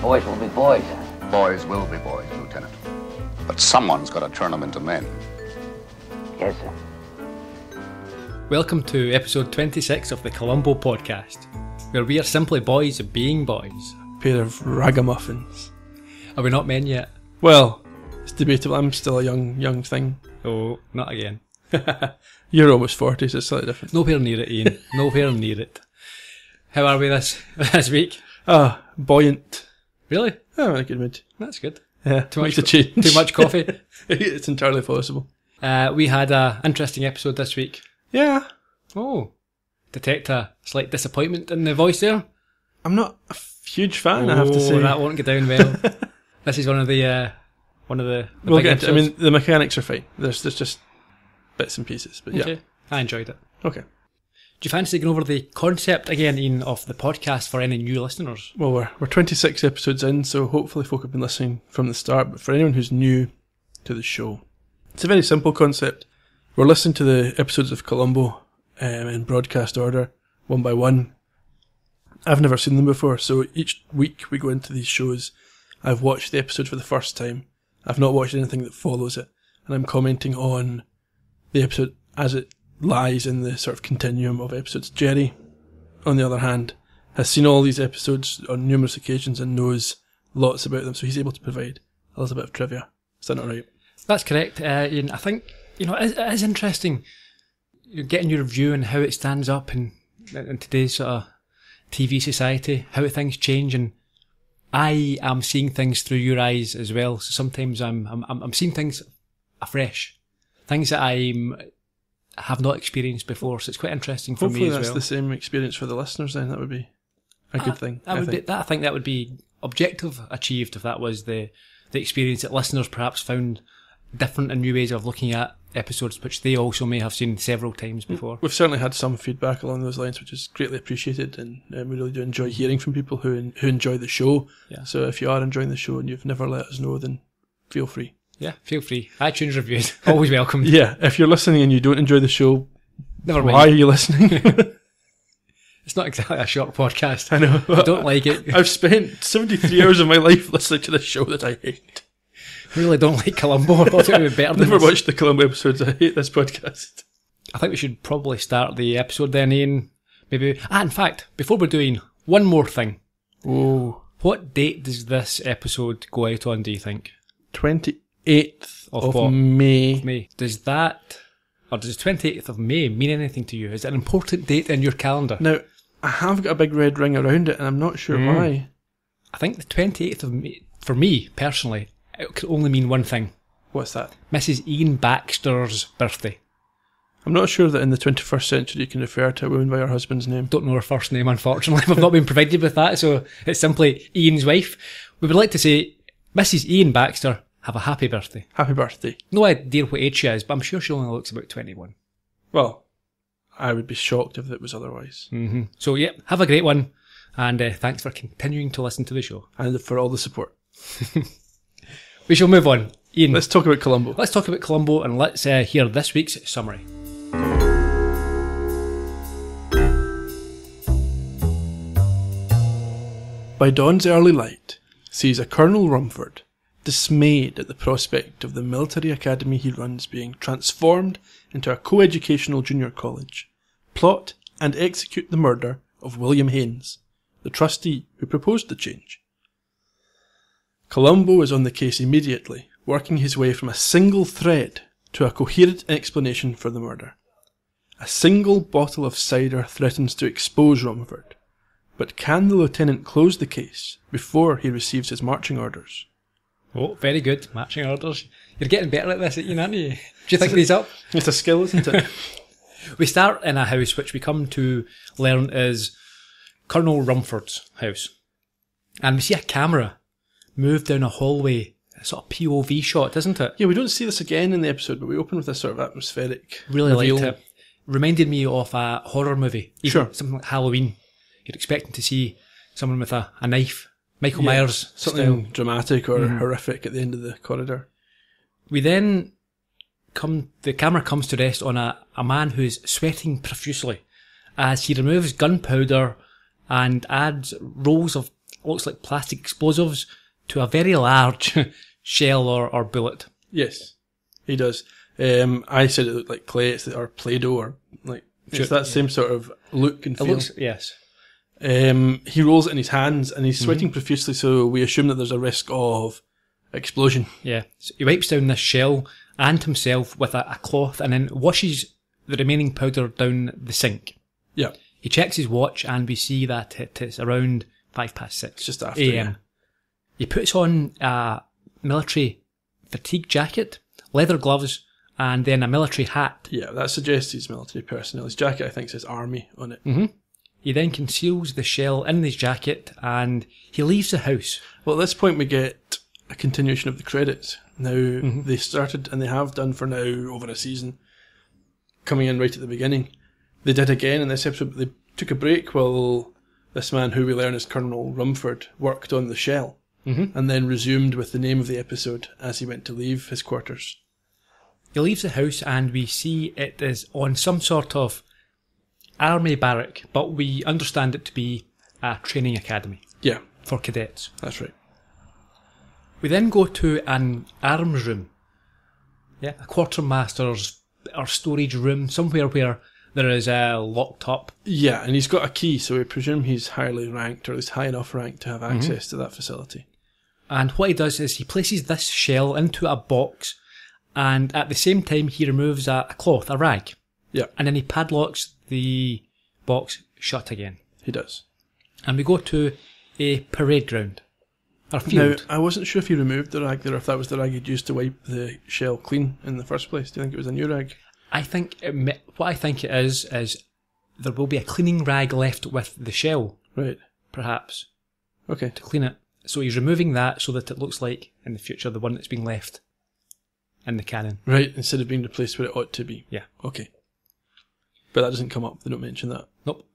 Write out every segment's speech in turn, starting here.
Boys will be boys. Boys will be boys, Lieutenant. But someone's got to turn them into men. Yes, sir. Welcome to episode 26 of the Columbo podcast, where we are simply boys being boys. A pair of ragamuffins. Are we not men yet? Well, it's debatable. I'm still a young thing. Oh, not again. You're almost 40, so it's slightly different. Nowhere near it, Ian. Nowhere near it. How are we this week? Buoyant. Really? Oh, I'm in a good mood. That's good. Yeah, Too much to change. Too much coffee? It's entirely possible. We had an interesting episode this week. Yeah. Oh. Detect a slight disappointment in the voice there. I'm not a huge fan, I have to say. That won't go down well. This is one of the we'll big get episodes. I mean, the mechanics are fine. There's just bits and pieces, but Okay. yeah. I enjoyed it. Okay. Do you fancy going over the concept again, Ian, of the podcast for any new listeners? Well, we're 26 episodes in, so hopefully folk have been listening from the start. But for anyone who's new to the show, it's a very simple concept. We're listening to the episodes of Columbo in broadcast order, one by one. I've never seen them before, so each week we go into these shows. I've watched the episode for the first time. I've not watched anything that follows it, and I'm commenting on the episode as it lies in the sort of continuum of episodes. Gerry, on the other hand, has seen all these episodes on numerous occasions and knows lots about them, so he's able to provide a little bit of trivia. Is that not right? That's correct, Ian. I think, it is interesting getting your view on how it stands up in today's sort of TV society, how things change, and I am seeing things through your eyes as well. So sometimes I'm seeing things afresh, things that I have not experienced before. So it's quite interesting for Hopefully me as well. that's the same experience for the listeners then. That would be a good thing. I think that would be objective achieved if that was the experience that listeners perhaps found different and new ways of looking at episodes, which they also may have seen several times before. We've certainly had some feedback along those lines, which is greatly appreciated, and we really do enjoy hearing from people who enjoy the show. Yeah. So if you are enjoying the show and you've never let us know, then feel free. Yeah, feel free. iTunes reviews, always welcome. Yeah, if you're listening and you don't enjoy the show, never mind. Why are you listening? It's not exactly a short podcast. I know. I don't like it. I've spent 73 hours of my life listening to this show that I hate. I really don't like Columbo. I thought it would be better than Never this. watched the Columbo episodes. I hate this podcast. I think we should probably start the episode then, Ian. Maybe. In fact, before we're doing one more thing. Oh. What date does this episode go out on, do you think? 28th of what? May. Does that, or does 28th of May mean anything to you? Is it an important date in your calendar? Now, I have got a big red ring around it, and I'm not sure why. I think the 28th of May, for me, personally, it could only mean one thing. What's that? Mrs. Ian Baxter's birthday. I'm not sure that in the 21st century you can refer to a woman by her husband's name. Don't know her first name, unfortunately. We've not been provided with that, so it's simply Ian's wife. We would like to say, Mrs. Ian Baxter, have a happy birthday. Happy birthday. No idea what age she is, but I'm sure she only looks about 21. Well, I would be shocked if it was otherwise. Mm-hmm. So, yeah, have a great one, and thanks for continuing to listen to the show. And for all the support. We shall move on. Ian, let's talk about Columbo. Let's talk about Columbo, and let's hear this week's summary. By dawn's early light, sees a Colonel Rumford, dismayed at the prospect of the military academy he runs being transformed into a co-educational junior college, plot and execute the murder of William Haynes, the trustee who proposed the change. Columbo is on the case immediately, working his way from a single thread to a coherent explanation for the murder. A single bottle of cider threatens to expose Rumford, but can the lieutenant close the case before he receives his marching orders? Oh, very good. Marching orders. You're getting better at this, Ian, aren't you? Do you think these up? It's a skill, isn't it? We start in a house which we come to learn is Colonel Rumford's house. And we see a camera move down a hallway, a sort of POV shot, isn't it? Yeah, we don't see this again in the episode, but we open with this sort of atmospheric Really reveal. liked it. Reminded me of a horror movie. Even Sure. something like Halloween. You're expecting to see someone with a knife. Michael Myers something style. dramatic or horrific at the end of the corridor. We then the camera comes to rest on a man who is sweating profusely as he removes gunpowder and adds rolls of looks like plastic explosives to a very large shell or bullet. Yes, he does. I said it looked like clay, or Play-Doh, or like it's that same sort of look and feel. It looks, yes. He rolls it in his hands and he's sweating profusely, so we assume that there's a risk of explosion. Yeah. So he wipes down this shell and himself with a cloth and then washes the remaining powder down the sink. Yeah. He checks his watch and we see that it is around 6:05. It's just after a.m. yeah. He puts on a military fatigue jacket, leather gloves, and then a military hat. Yeah, that suggests he's military personnel. His jacket, I think, says army on it. Mm-hmm. He then conceals the shell in his jacket and he leaves the house. Well, at this point we get a continuation of the credits. Now, they started, and they have done for now over a season, coming in right at the beginning. They did again in this episode, but they took a break while this man, who we learn is Colonel Rumford, worked on the shell, and then resumed with the name of the episode as he went to leave his quarters. He leaves the house and we see it is on some sort of army barrack, but we understand it to be a training academy. Yeah. For cadets. That's right. We then go to an arms room. Yeah, a quartermaster's or storage room, somewhere where there is a locked up. Yeah, and he's got a key, so we presume he's highly ranked, or at least high enough ranked to have access to that facility. And what he does is he places this shell into a box, and at the same time he removes a cloth, a rag. Yeah. And then he padlocks the box shut again. He does. And we go to a parade ground. Or field. Now, I wasn't sure if he removed the rag there, or if that was the rag he'd used to wipe the shell clean in the first place. Do you think it was a new rag? I think what I think it is there will be a cleaning rag left with the shell. Right. Perhaps. Okay. To clean it. So he's removing that so that it looks like, in the future, the one that's being left in the cannon. Right, instead of being the place where it ought to be. Yeah. Okay. But that doesn't come up, they don't mention that. Nope.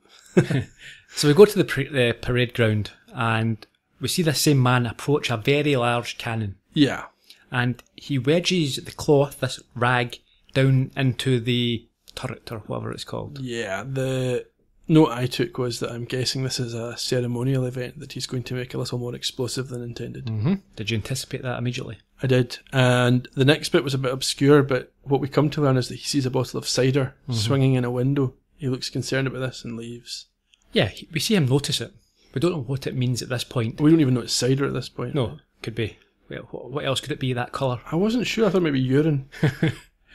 So we go to the parade ground and we see this same man approach a very large cannon. Yeah. And he wedges the cloth, this rag, down into the turret or whatever it's called. Yeah, the note I took was that I'm guessing this is a ceremonial event that he's going to make a little more explosive than intended. Mm-hmm. Did you anticipate that immediately? I did. And the next bit was a bit obscure, but what we come to learn is that he sees a bottle of cider swinging in a window. He looks concerned about this and leaves. Yeah, we see him notice it. We don't know what it means at this point. We don't even know it's cider at this point. No, could be. Well, what else could it be that colour? I wasn't sure. I thought maybe urine.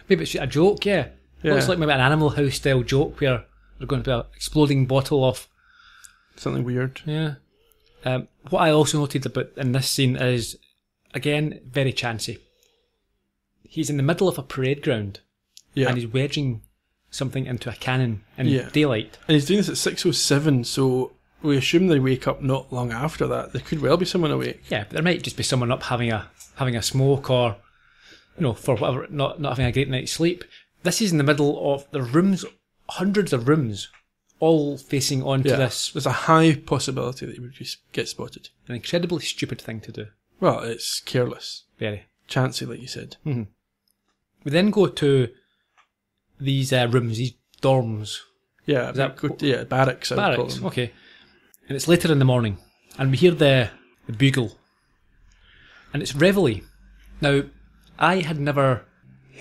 Maybe it's a joke, yeah. Looks like maybe an Animal House style joke where there's going to be an exploding bottle of something weird. Yeah. What I also noted about in this scene is, again, very chancy. He's in the middle of a parade ground, and he's wedging something into a cannon in daylight. And he's doing this at 6:07, so we assume they wake up not long after that. There could well be someone awake. Yeah, but there might just be someone up having a smoke, or for whatever, not having a great night's sleep. This is in the middle of the rooms, hundreds of rooms, all facing onto this. There's a high possibility that he would get spotted. An incredibly stupid thing to do. Well, it's careless. Very. Chancy, like you said. Mm-hmm. We then go to these rooms, these barracks. Barracks. Barracks, okay. And it's later in the morning, and we hear the bugle, and it's reveille. Now, I had never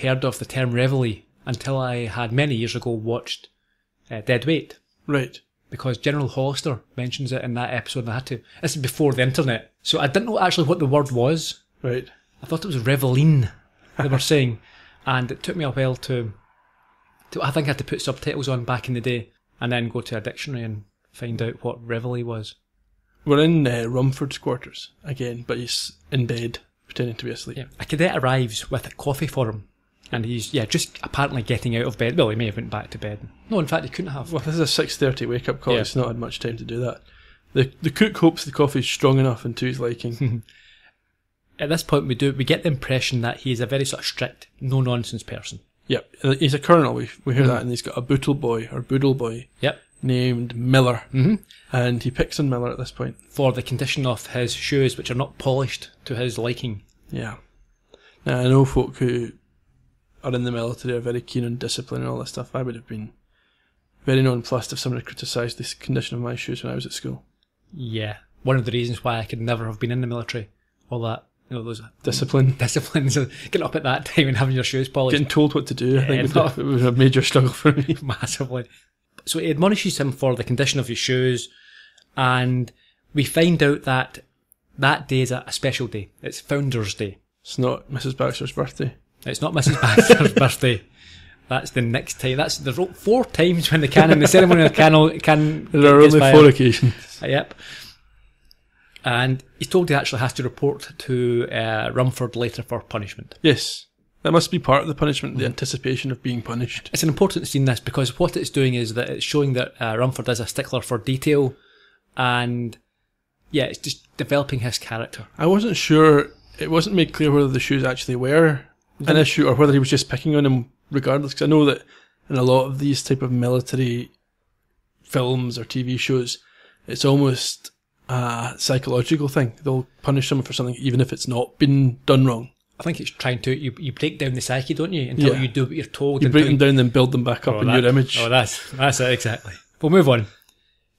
heard of the term reveille until I had many years ago watched Dead Weight. Right. Because General Hollister mentions it in that episode, and I had to. This is before the internet, so I didn't know actually what the word was. Right. I thought it was reveille they were saying, and it took me a while to. I think I had to put subtitles on back in the day, and then go to a dictionary and find out what reveille was. We're in Rumford's quarters again, but he's in bed, pretending to be asleep. Yeah. A cadet arrives with a coffee for him, and he's just apparently getting out of bed. Well, he may have went back to bed. No, in fact, he couldn't have. Well, this is a 6:30 wake-up call. He's not had much time to do that. The cook hopes the coffee's strong enough and to his liking. At this point, we get the impression that he is a very sort of strict, no-nonsense person. Yep, he's a colonel. We hear that, and he's got a boodle boy. Yep. Named Miller, and he picks on Miller at this point for the condition of his shoes, which are not polished to his liking. Yeah. Now, I know folk who are in the military are very keen on discipline and all this stuff. I would have been very nonplussed if someone had criticised the condition of my shoes when I was at school. Yeah. one of the reasons why I could never have been in the military. All that, those disciplines of getting up at that time and having your shoes polished. Getting told what to do, I think it was a major struggle for me. Massively. So he admonishes him for the condition of his shoes, and we find out that that day is a special day. It's Founder's Day. It's not Mrs. Baxter's birthday. It's not Mrs. Baxter's birthday. That's the next time. There's 4 times when the ceremonial can. There are only 4 occasions. Yep. And he's told he actually has to report to Rumford later for punishment. Yes. That must be part of the punishment, the anticipation of being punished. It's an important scene, this, because what it's doing is that it's showing that Rumford is a stickler for detail, and yeah, it's just developing his character. I wasn't sure, it wasn't made clear whether the shoes actually were an issue or whether he was just picking on him regardless, because I know that in a lot of these type of military films or TV shows, it's almost a psychological thing. They'll punish someone for something even if it's not been done wrong. I think it's trying to, you break down the psyche, don't you, until you do what you're told. You break them down and build them back up in your image. Oh, that's it, exactly. We'll move on.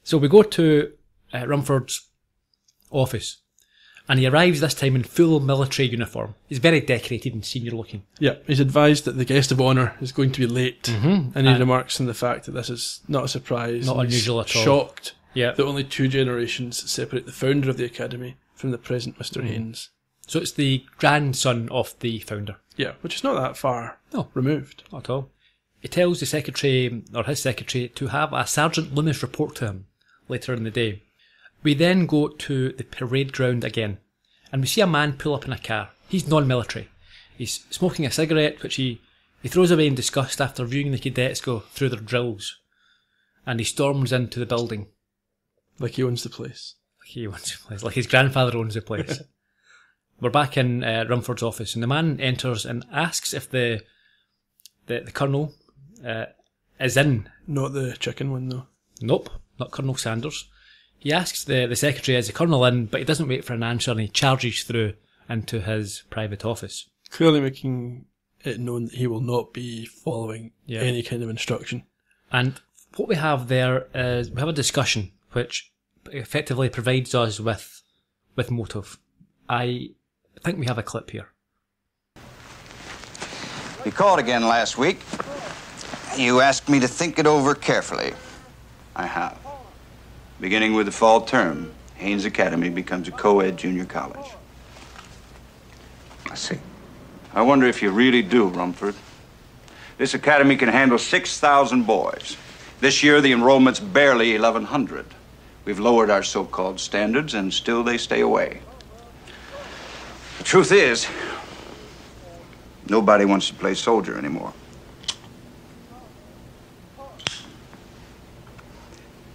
So we go to Rumford's office, and he arrives this time in full military uniform. He's very decorated and senior looking. Yeah, he's advised that the guest of honour is going to be late, and he remarks on the fact that this is not a surprise. Not unusual at all. Shocked that only 2 generations separate the founder of the Academy from the present Mr. Haynes. So it's the grandson of the founder. Yeah, which is not that far removed. Not at all. He tells the secretary, or his secretary, to have a Sergeant Loomis report to him later in the day. We then go to the parade ground again, and we see a man pull up in a car. He's non-military. He's smoking a cigarette, which he throws away in disgust after viewing the cadets go through their drills. And he storms into the building. Like he owns the place. Like his grandfather owns the place. We're back in Rumford's office, and the man enters and asks if the colonel is in. Not the chicken one, though. Nope, not Colonel Sanders. He asks the secretary, is the colonel in, but he doesn't wait for an answer, and he charges through into his private office. Clearly making it known that he will not be following any kind of instruction. And what we have there is, we have a discussion, which effectively provides us with motive. I think we have a clip here. You called again last week. You asked me to think it over carefully. I have. Beginning with the fall term, Haynes Academy becomes a co-ed junior college. I see. I wonder if you really do, Rumford. This academy can handle 6,000 boys. This year, the enrollment's barely 1,100. We've lowered our so-called standards, and still they stay away. The truth is, nobody wants to play soldier anymore.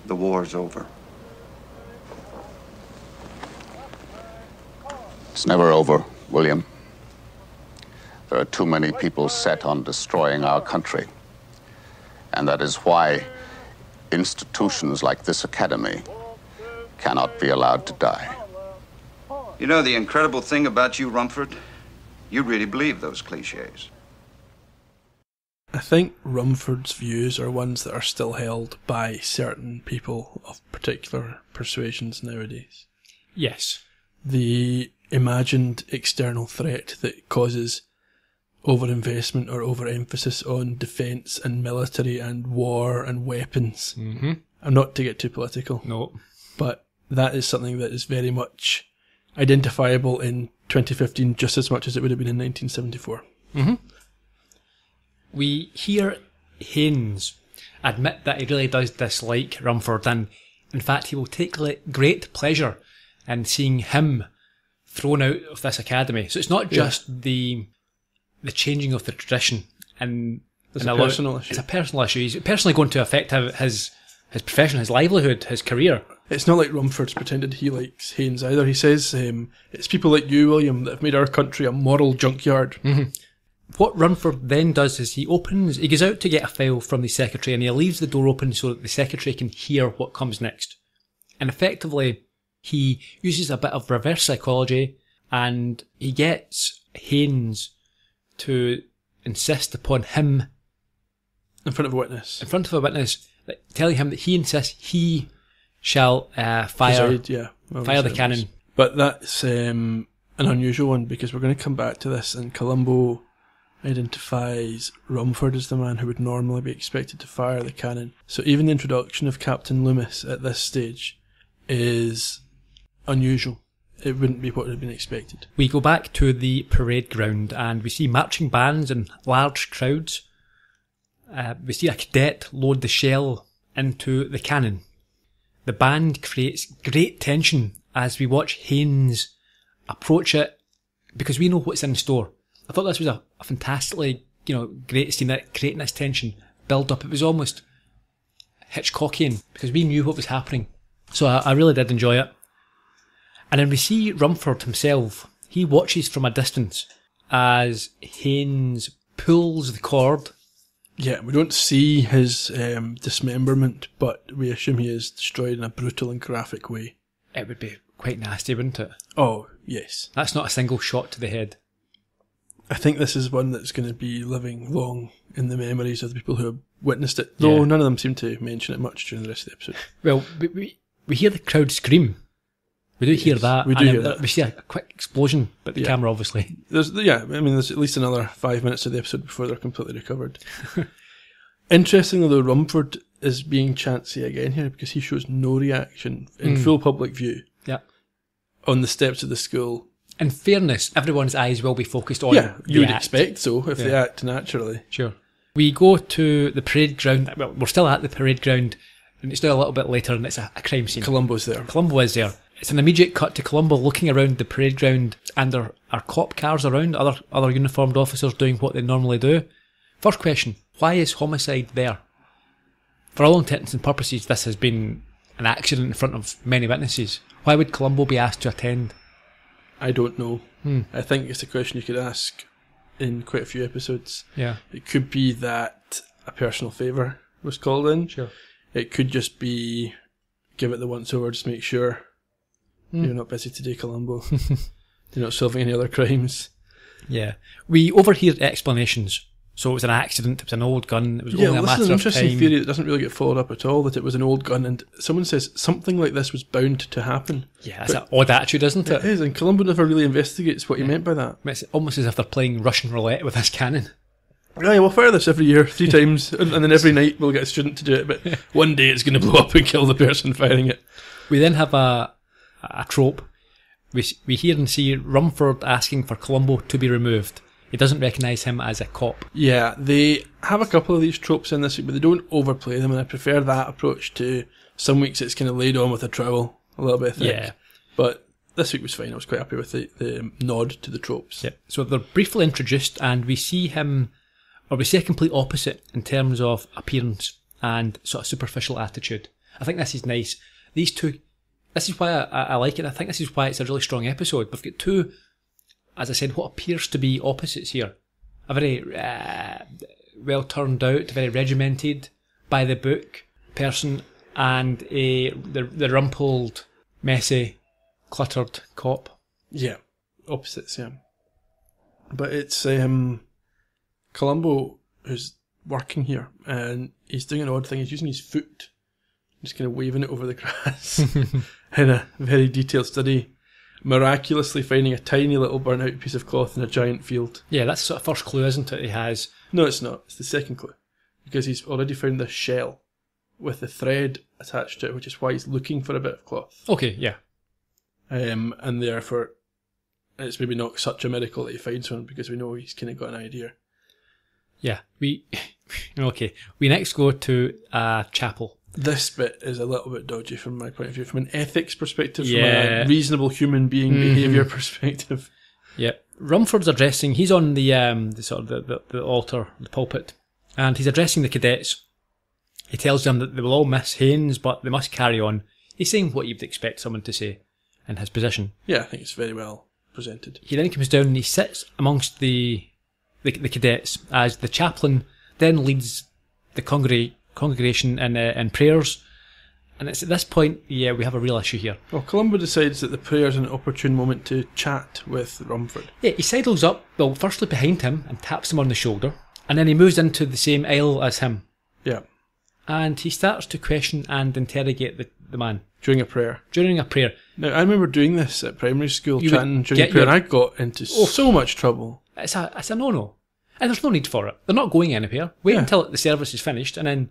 The war's over. It's never over, William. There are too many people set on destroying our country. And that is why institutions like this academy cannot be allowed to die. You know the incredible thing about you, Rumford? You really believe those cliches. I think Rumford's views are ones that are still held by certain people of particular persuasions nowadays. Yes. The imagined external threat that causes overinvestment or overemphasis on defence and military and war and weapons. Mm-hmm. I'm not to get too political. No. But that is something that is very much identifiable in 2015 just as much as it would have been in 1974. Mm-hmm. We hear Haynes admit that he really does dislike Rumford, and in fact he will take great pleasure in seeing him thrown out of this academy. So it's not just the changing of the tradition, and it's a personal issue. It's a personal issue. He's personally going to affect his profession, his livelihood, his career. It's not like Rumford's pretended he likes Haynes either. He says it's people like you, William, that have made our country a moral junkyard. Mm-hmm. What Rumford then does is he goes out to get a file from the secretary, and he leaves the door open so that the secretary can hear what comes next. And effectively, he uses a bit of reverse psychology, and he gets Haynes to insist upon him in front of a witness, telling him that he insists he shall fire Fire the cannon. But that's an unusual one, because we're going to come back to this, and Columbo identifies Rumford as the man who would normally be expected to fire the cannon. So even the introduction of Captain Loomis at this stage is unusual. It wouldn't be what had been expected. We go back to the parade ground and we see marching bands and large crowds. We see a cadet load the shell into the cannon. The band creates great tension as we watch Haynes approach it, because we know what's in store. I thought this was a fantastically, great scene at creating this tension, build up. It was almost Hitchcockian, because we knew what was happening. So I really did enjoy it. And then we see Rumford himself. He watches from a distance as Haynes pulls the cord. Yeah, we don't see his dismemberment, but we assume he is destroyed in a brutal and graphic way. It would be quite nasty, wouldn't it? Oh, yes. That's not a single shot to the head. I think this is one that's going to be living long in the memories of the people who have witnessed it, though none of them seem to mention it much during the rest of the episode. Well, we hear the crowd scream. We do hear that. We do hear that. We see a quick explosion, but the camera obviously. There's at least another 5 minutes of the episode before they're completely recovered. Interestingly, though, Rumford is being chancy again here, because he shows no reaction in full public view. Yeah. On the steps of the school. In fairness, everyone's eyes will be focused on you would act. expect so if they act naturally. Sure. We go to the parade ground. Well, we're still at the parade ground, and it's now a little bit later, and it's a crime scene. Columbo's there. Columbo is there. It's an immediate cut to Columbo looking around the parade ground, and there are cop cars around, other uniformed officers doing what they normally do. First question, why is homicide there? For all intents and purposes, this has been an accident in front of many witnesses. Why would Columbo be asked to attend? I don't know. I think it's a question you could ask in quite a few episodes. Yeah. It could be that a personal favour was called in. Sure. It could just be give it the once over, just make sure you're not busy today, Columbo. You're not solving any other crimes. Yeah. We overhear explanations. So it was an accident, it was an old gun, it was only a matter of time. This is an interesting theory that doesn't really get followed up at all, that it was an old gun, and someone says something like this was bound to happen. Yeah, that's an odd attitude, isn't it? It is, and Columbo never really investigates what he meant by that. It's almost as if they're playing Russian roulette with this cannon. Yeah, we'll fire this every year, 3 times, and then every night we'll get a student to do it, but one day it's going to blow up and kill the person firing it. We then have a trope. We hear and see Rumford asking for Columbo to be removed. He doesn't recognise him as a cop. Yeah, they have a couple of these tropes in this week, but they don't overplay them, and I prefer that approach to some weeks it's kind of laid on with a trowel, a little bit thick. Yeah. But this week was fine. I was quite happy with the nod to the tropes. Yep. So they're briefly introduced, and we see him, or we see a complete opposite in terms of appearance and sort of superficial attitude. I think this is nice. These two, this is why I like it. I think this is why it's a really strong episode. We've got two, as I said, what appears to be opposites here. A very well turned out, very regimented, by the book person, and the rumpled, messy, cluttered cop. Yeah, opposites, yeah. But it's Columbo who's working here, and he's doing an odd thing. He's using his foot, just kind of waving it over the grass in a very detailed study, miraculously finding a tiny little burnt out piece of cloth in a giant field. Yeah, that's the sort of first clue, isn't it, he has? No, it's not. It's the second clue. Because he's already found this shell with the thread attached to it, which is why he's looking for a bit of cloth. Okay, yeah. And therefore, it's maybe not such a miracle that he finds one, because we know he's kind of got an idea. Yeah, we next go to a chapel. This bit is a little bit dodgy from my point of view, from an ethics perspective, from a reasonable human being behaviour perspective. Yeah, Rumford's addressing. He's on the altar, the pulpit, and he's addressing the cadets. He tells them that they will all miss Haynes, but they must carry on. He's saying what you'd expect someone to say in his position. Yeah, I think it's very well presented. He then comes down and he sits amongst the cadets as the chaplain then leads the congregation in prayers, and it's at this point we have a real issue here. Well, Columbo decides that the prayer is an opportune moment to chat with Rumford. Yeah, he sidles up, well, firstly behind him and taps him on the shoulder, and then he moves into the same aisle as him. Yeah. And he starts to question and interrogate the man. During a prayer. During a prayer. Now, I remember doing this at primary school, You chanting would during get prayer, your- and I got into so much trouble. It's a no-no. And there's no need for it. They're not going anywhere. Wait Yeah. until the service is finished and then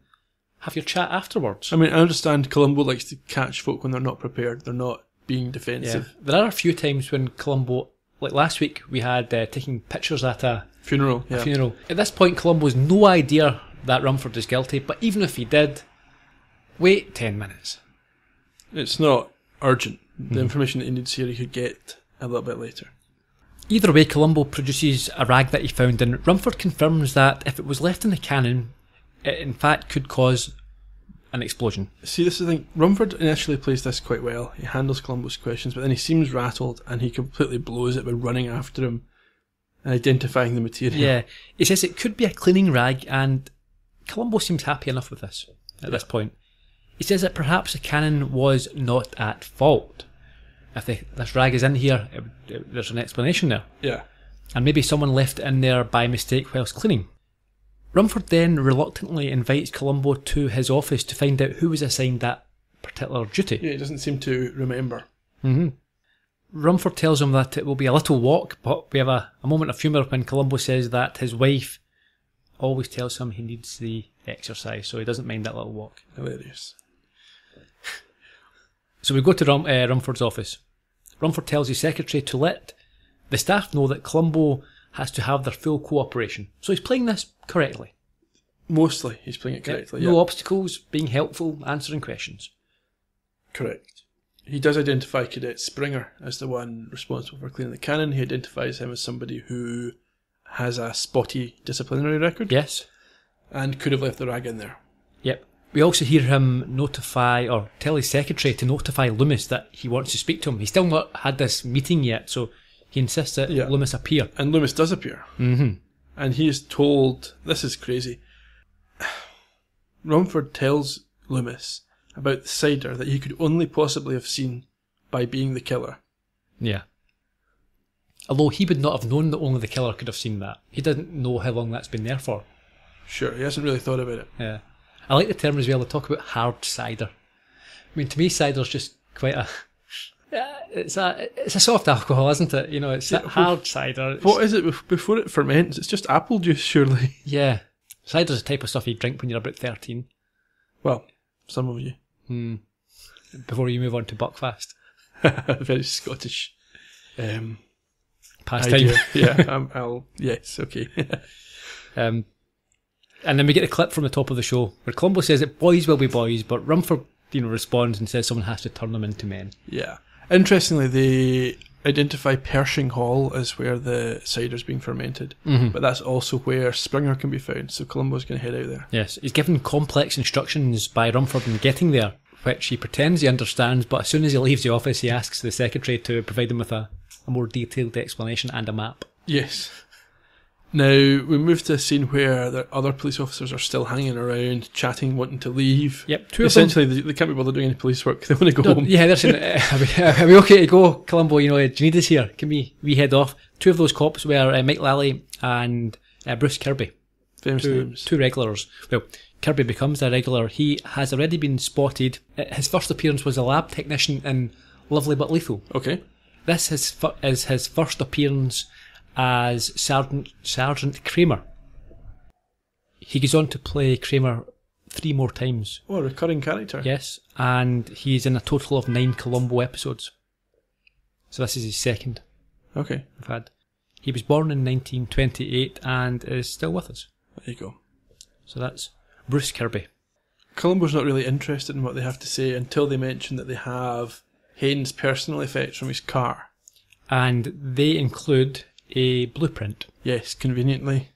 have your chat afterwards. I mean, I understand Columbo likes to catch folk when they're not prepared. They're not being defensive. There are a few times when Columbo, like last week, we had taking pictures at a Funeral, yeah. funeral. At this point, Columbo's no idea that Rumford is guilty, but even if he did, wait 10 minutes. It's not urgent. The information that he needs here he could get a little bit later. Either way, Columbo produces a rag that he found, and Rumford confirms that if it was left in the cannon, it in fact could cause an explosion. See, this is the thing. Rumford initially plays this quite well. He handles Columbo's questions, but then he seems rattled and he completely blows it by running after him and identifying the material. Yeah, he says it could be a cleaning rag, and Columbo seems happy enough with this at this point. He says that perhaps the cannon was not at fault. If this rag is in here, there's an explanation there. Yeah. And maybe someone left it in there by mistake whilst cleaning. Rumford then reluctantly invites Columbo to his office to find out who was assigned that particular duty. Yeah, he doesn't seem to remember. Rumford tells him that it will be a little walk, but we have a moment of humour when Columbo says that his wife always tells him he needs the exercise, so he doesn't mind that little walk. Hilarious. So we go to Rumford's office. Rumford tells his secretary to let the staff know that Columbo has to have their full cooperation. So he's playing this correctly. Mostly, he's playing it correctly. No Yeah. obstacles, being helpful, answering questions. Correct. He does identify Cadet Springer as the one responsible for cleaning the cannon. He identifies him as somebody who has a spotty disciplinary record. Yes. And could have left the rag in there. Yep. We also hear him notify, or tell his secretary to notify Loomis that he wants to speak to him. He's still not had this meeting yet, so he insists that Loomis appear. And Loomis does appear. Mm-hmm. And he is told, this is crazy. Rumford tells Loomis about the cider that he could only possibly have seen by being the killer. Yeah. Although he would not have known that only the killer could have seen that. He didn't know how long that's been there for. Sure, he hasn't really thought about it. Yeah. I like the term as well. They talk about hard cider. I mean, to me, cider's just quite a... It's a soft alcohol, isn't it? You know, it's that hard cider. What is it before it ferments? It's just apple juice, surely. Yeah. Cider's the type of stuff you drink when you're about 13. Well, some of you. Before you move on to Buckfast. Very Scottish Pastime. idea. Yeah, yes, okay. And then we get the clip from the top of the show where Columbo says that boys will be boys, but Rumford, responds and says someone has to turn them into men. Yeah. Interestingly, they identify Pershing Hall as where the cider's being fermented, but that's also where Springer can be found, so Columbo's going to head out there. Yes, he's given complex instructions by Rumford in getting there, which he pretends he understands, but as soon as he leaves the office, he asks the secretary to provide him with a more detailed explanation and a map. Yes. Now, we move to a scene where the other police officers are still hanging around, chatting, wanting to leave. Yep, two of them. Essentially, they can't be bothered doing any police work. They want to go home. Yeah, they're saying, are we okay to go, Columbo? Do you need us here? Can we head off? Two of those cops were Mike Lally and Bruce Kirby. Famous names. Two regulars. Well, Kirby becomes a regular. He has already been spotted. His first appearance was a lab technician in Lovely But Lethal. Okay. This is his first appearance as Sergeant Kramer. He goes on to play Kramer 3 more times. Oh, a recurring character. Yes, and he's in a total of 9 Columbo episodes. So this is his second Okay. we've had. He was born in 1928 and is still with us. There you go. So that's Bruce Kirby. Columbo's not really interested in what they have to say until they mention that they have Haynes' personal effects from his car. And they include a blueprint. Yes, conveniently.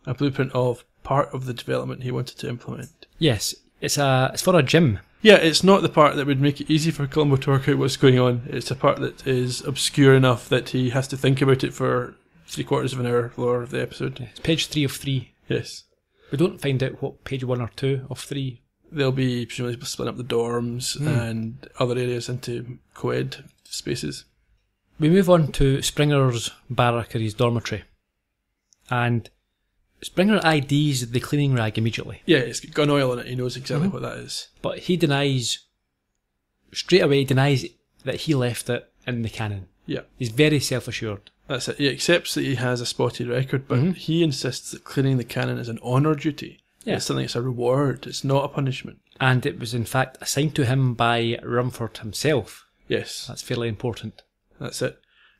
A blueprint of part of the development he wanted to implement. Yes, it's for a gym. Yeah, it's not the part that would make it easy for Columbo to work out what's going on. It's a part that is obscure enough that he has to think about it for 3/4 of an hour floor of the episode. It's page 3 of 3. Yes. We don't find out what page 1 or 2 of 3. They'll be presumably splitting up the dorms and other areas into co-ed spaces. We move on to Springer's barrack or his dormitory. And Springer IDs the cleaning rag immediately. Yeah, it's got gun oil in it. He knows exactly what that is. But he denies straight away denies that he left it in the cannon. Yeah. He's very self-assured. That's it. He accepts that he has a spotty record, but he insists that clearing the cannon is an honour duty. Yeah. It's something, it's a reward. It's not a punishment. And it was in fact assigned to him by Rumford himself. Yes. That's fairly important. That's it.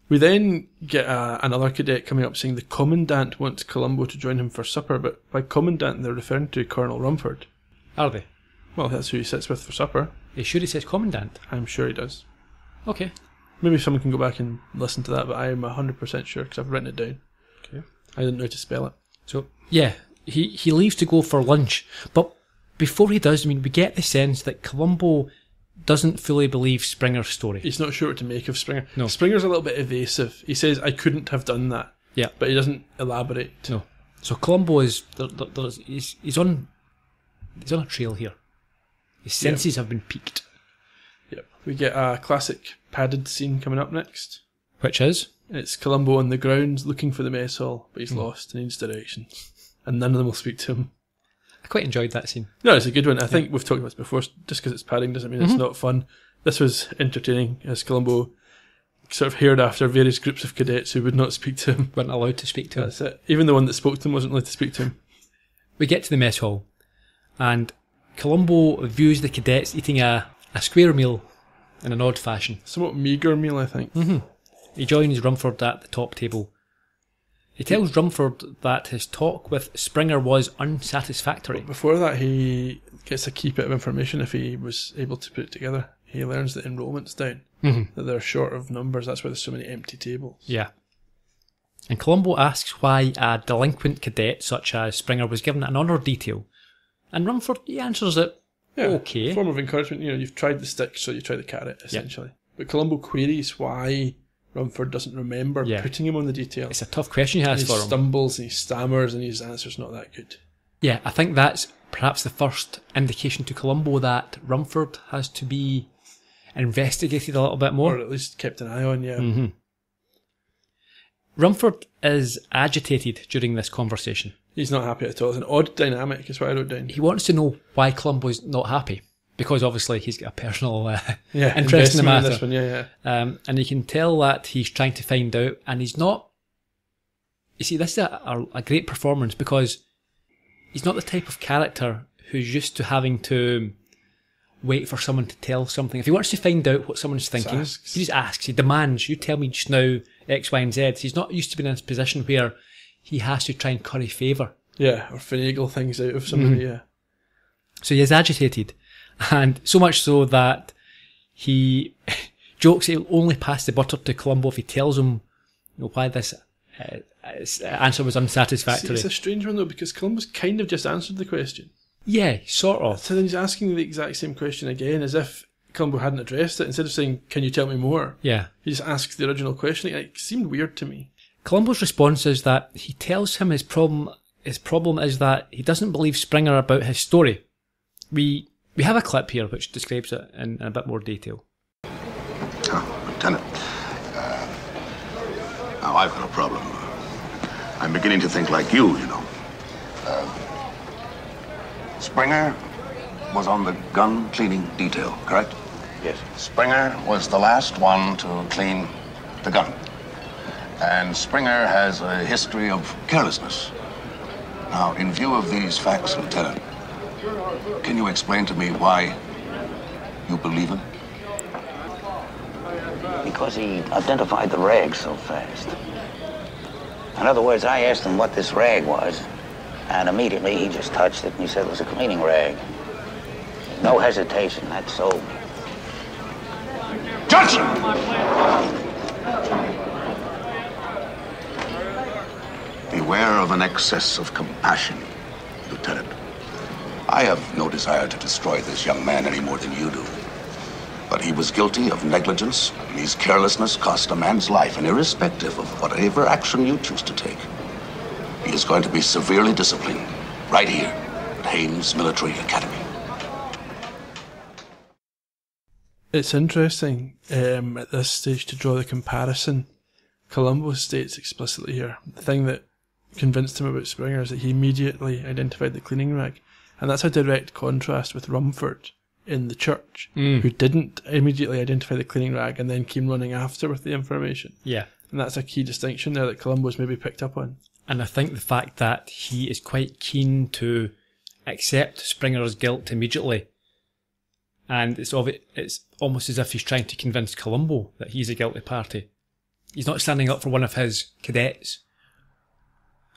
We then get another cadet coming up saying the Commandant wants Columbo to join him for supper, but by Commandant they're referring to Colonel Rumford. Are they? Well, that's who he sits with for supper. Are you sure he says Commandant? I'm sure he does. Okay. Maybe someone can go back and listen to that, but I am 100% sure because I've written it down. Okay. I didn't know how to spell it. So, yeah, he leaves to go for lunch, but before he does, I mean, we get the sense that Columbo doesn't fully believe Springer's story. He's not sure what to make of Springer. No. Springer's a little bit evasive. He says, I couldn't have done that. Yeah. But he doesn't elaborate. No. So Columbo is, he's on a trail here. His senses have been piqued. Yep. We get a classic padded scene coming up next. Which is? It's Columbo on the grounds looking for the mess hall, but he's lost and needs directions. And none of them will speak to him. I quite enjoyed that scene. No, it's a good one. I think we've talked about this before. Just because it's padding doesn't mean it's not fun. This was entertaining as Columbo sort of heard after various groups of cadets who would not speak to him. Weren't allowed to speak to him. That's it. Even the one that spoke to him wasn't allowed to speak to him. We get to the mess hall, and Columbo views the cadets eating a square meal in an odd fashion. Somewhat meagre meal, I think. He joins Rumford at the top table. He tells Rumford that his talk with Springer was unsatisfactory. Before that, he gets a key bit of information if he was able to put it together. He learns that enrolment's down, that they're short of numbers. That's why there's so many empty tables. Yeah. And Columbo asks why a delinquent cadet such as Springer was given an honour detail. And Rumford, he answers it okay. Form of encouragement. You know, you've tried the stick, so you try the carrot, essentially. But Columbo queries why Rumford doesn't remember putting him on the detail. It's a tough question he has for him. He stumbles and he stammers and his answer's not that good. Yeah, I think that's perhaps the first indication to Columbo that Rumford has to be investigated a little bit more. Or at least kept an eye on, Rumford is agitated during this conversation. He's not happy at all. It's an odd dynamic, is what I wrote down. He wants to know why Columbo's not happy. Because obviously he's got a personal interest in the matter. In this one, and you can tell that he's trying to find out, and he's not. You see, this is a great performance because he's not the type of character who's used to having to wait for someone to tell something. If he wants to find out what someone's thinking, he just asks, he demands, you tell me just now X, Y, and Z. He's not used to being in this position where he has to try and curry favour. Yeah, or finagle things out of somebody, So he is agitated. And so much so that he jokes he'll only pass the butter to Columbo if he tells him why this answer was unsatisfactory. See, it's a strange one though, because Columbo's kind of just answered the question. Yeah, sort of. So then he's asking the exact same question again, as if Columbo hadn't addressed it. Instead of saying, can you tell me more? Yeah. He just asks the original question. It seemed weird to me. Columbo's response is that he tells him his problem is that he doesn't believe Springer about his story. We have a clip here which describes it in a bit more detail. Lieutenant, now I've got a problem. I'm beginning to think like you know. Springer was on the gun cleaning detail, correct? Yes. Springer was the last one to clean the gun. And Springer has a history of carelessness. Now, in view of these facts, Lieutenant, can you explain to me why you believe him? Because he identified the rag so fast. In other words, I asked him what this rag was, and immediately he just touched it and he said it was a cleaning rag. No hesitation, that sold me. Johnson! Beware of an excess of compassion, Lieutenant. I have no desire to destroy this young man any more than you do. But he was guilty of negligence, and his carelessness cost a man's life, and irrespective of whatever action you choose to take, he is going to be severely disciplined right here at Haynes Military Academy. It's interesting at this stage to draw the comparison. Columbo states explicitly here, the thing that convinced him about Springer is that he immediately identified the cleaning rag. And that's a direct contrast with Rumford. in the church who didn't immediately identify the cleaning rag and then came running after with the information. Yeah. And that's a key distinction there that Columbo's maybe picked up on. And I think the fact that he is quite keen to accept Springer's guilt immediately, and it's almost as if he's trying to convince Columbo that he's a guilty party. He's not standing up for one of his cadets.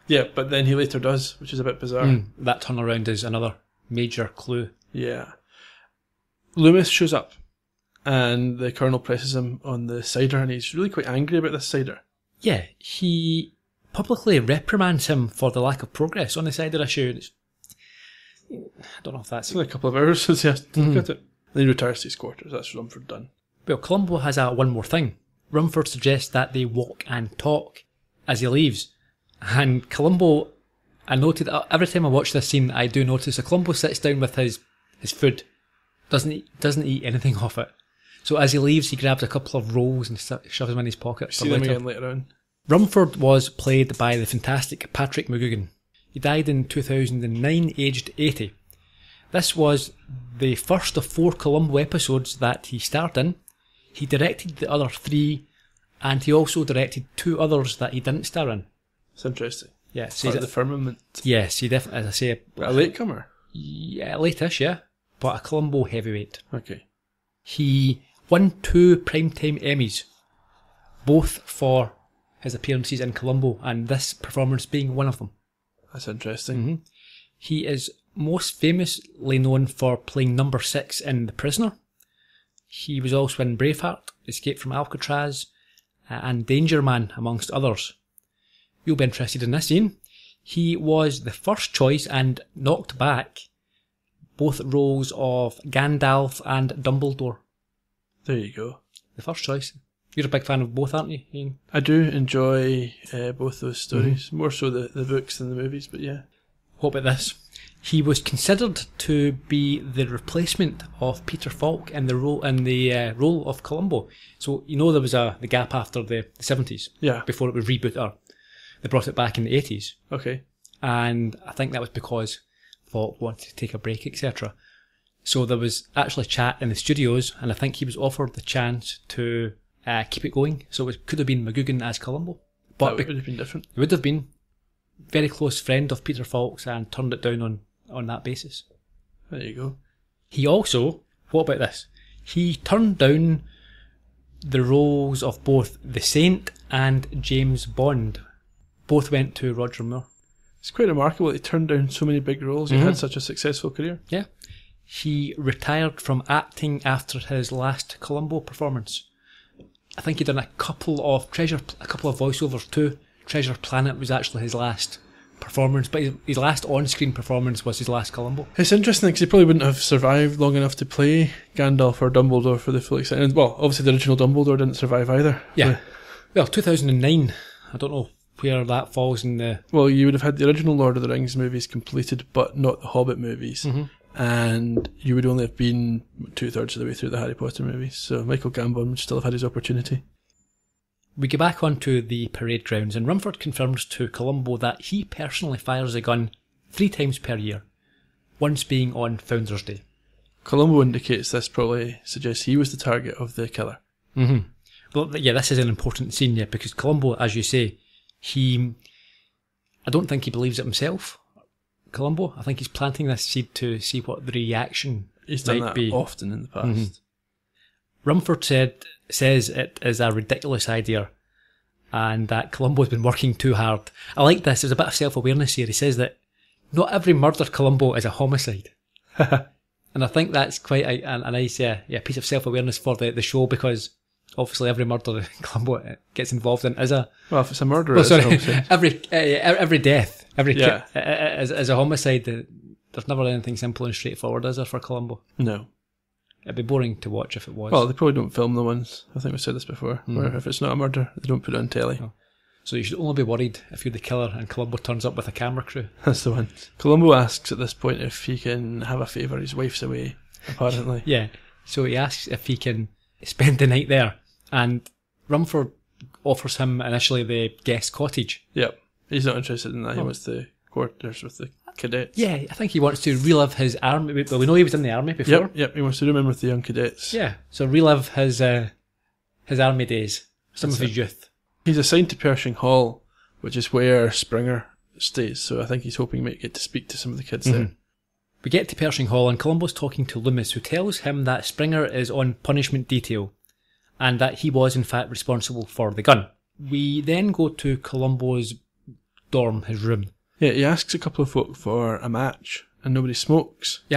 Yeah, but then he later does, which is a bit bizarre. That turnaround is another major clue. Yeah. Loomis shows up, and the Colonel presses him on the cider, and he's really quite angry about this cider. Yeah, he publicly reprimands him for the lack of progress on the cider issue. I don't know if that's... It's only a couple of hours since he has to look at it. Then he retires to his quarters. That's Rumford done. Well, Columbo has one more thing. Rumford suggests that they walk and talk as he leaves. And Columbo, I noted, every time I watch this scene, I do notice that Columbo sits down with his food, doesn't eat anything off it. So as he leaves, he grabs a couple of rolls and shoves them in his pocket. See them again later on. Rumford was played by the fantastic Patrick McGugan. He died in 2009, aged 80. This was the first of 4 Columbo episodes that he starred in. He directed the other 3, and he also directed 2 others that he didn't star in. It's interesting. Yeah, so the firmament. Yes, he definitely, as I say, a latecomer. Yeah, late-ish, yeah, but a Columbo heavyweight. Okay. He won 2 Primetime Emmys, both for his appearances in Columbo, and this performance being one of them. That's interesting. He is most famously known for playing number 6 in The Prisoner. He was also in Braveheart, Escape from Alcatraz, and Danger Man, amongst others. You'll be interested in this scene. He was the first choice and knocked back both roles of Gandalf and Dumbledore. There you go. The first choice. You're a big fan of both, aren't you, Ian? I do enjoy both those stories. More so the books than the movies, but yeah. What about this? He was considered to be the replacement of Peter Falk in the role of Columbo. So you know there was the gap after the 70s, yeah, before it was rebooted. They brought it back in the 80s. Okay. And I think that was because Falk wanted to take a break, etc. So there was actually chat in the studios, and I think he was offered the chance to keep it going. So it could have been McGugan as Columbo. But that would have been different. It would have been. Very close friend of Peter Falk's, and turned it down on that basis. There you go. He also, what about this? He turned down the roles of both the Saint and James Bond. Both went to Roger Moore. It's quite remarkable that he turned down so many big roles. He had such a successful career. Yeah. He retired from acting after his last Columbo performance. I think he'd done a couple of voiceovers too. Treasure Planet was actually his last performance, but his last on-screen performance was his last Columbo. It's interesting because he probably wouldn't have survived long enough to play Gandalf or Dumbledore for the full extent. And, well, obviously the original Dumbledore didn't survive either. Yeah. Well, 2009. I don't know where that falls in the... Well, you would have had the original Lord of the Rings movies completed, but not the Hobbit movies. And you would only have been 2/3 of the way through the Harry Potter movies. So Michael Gambon would still have had his opportunity. We go back onto the parade grounds, and Rumford confirms to Columbo that he personally fires a gun 3 times per year, once being on Founders Day. Columbo indicates this probably suggests he was the target of the killer. Well, yeah, this is an important scene, yeah, because Columbo, as you say, I don't think he believes it himself, Columbo. I think he's planting this seed to see what the reaction He's done might that be. often in the past. Rumford says it is a ridiculous idea and that Columbo's been working too hard. I like this. There's a bit of self-awareness here. He says that not every murder, Columbo, is a homicide. And I think that's quite a nice piece of self-awareness for the show, because obviously every murder Columbo gets involved in is a... Well, if it's a murder, it's a homicide. every death, is a homicide. There's never anything simple and straightforward, is there, for Columbo? No. It'd be boring to watch if it was. Well, they probably don't film the ones. I think we've said this before. Where if it's not a murder, they don't put it on telly. Oh. So you should only be worried if you're the killer and Columbo turns up with a camera crew. That's the one. Columbo asks at this point if he can have a favour. His wife's away, apparently. Yeah. So he asks if he can spend the night there. And Rumford offers him initially the guest cottage. Yep. He's not interested in that. He wants the quarters with the cadets. Yeah, I think he wants to relive his army. Well, we know he was in the army before. Yep. He wants to remember the young cadets. Yeah, so relive his army days, some of his youth. He's assigned to Pershing Hall, which is where Springer stays. So I think he's hoping he might get to speak to some of the kids there. We get to Pershing Hall and Columbo's talking to Loomis, who tells him that Springer is on punishment detail and that he was in fact responsible for the gun. We then go to Columbo's dorm, his room. Yeah, he asks a couple of folk for a match and nobody smokes. He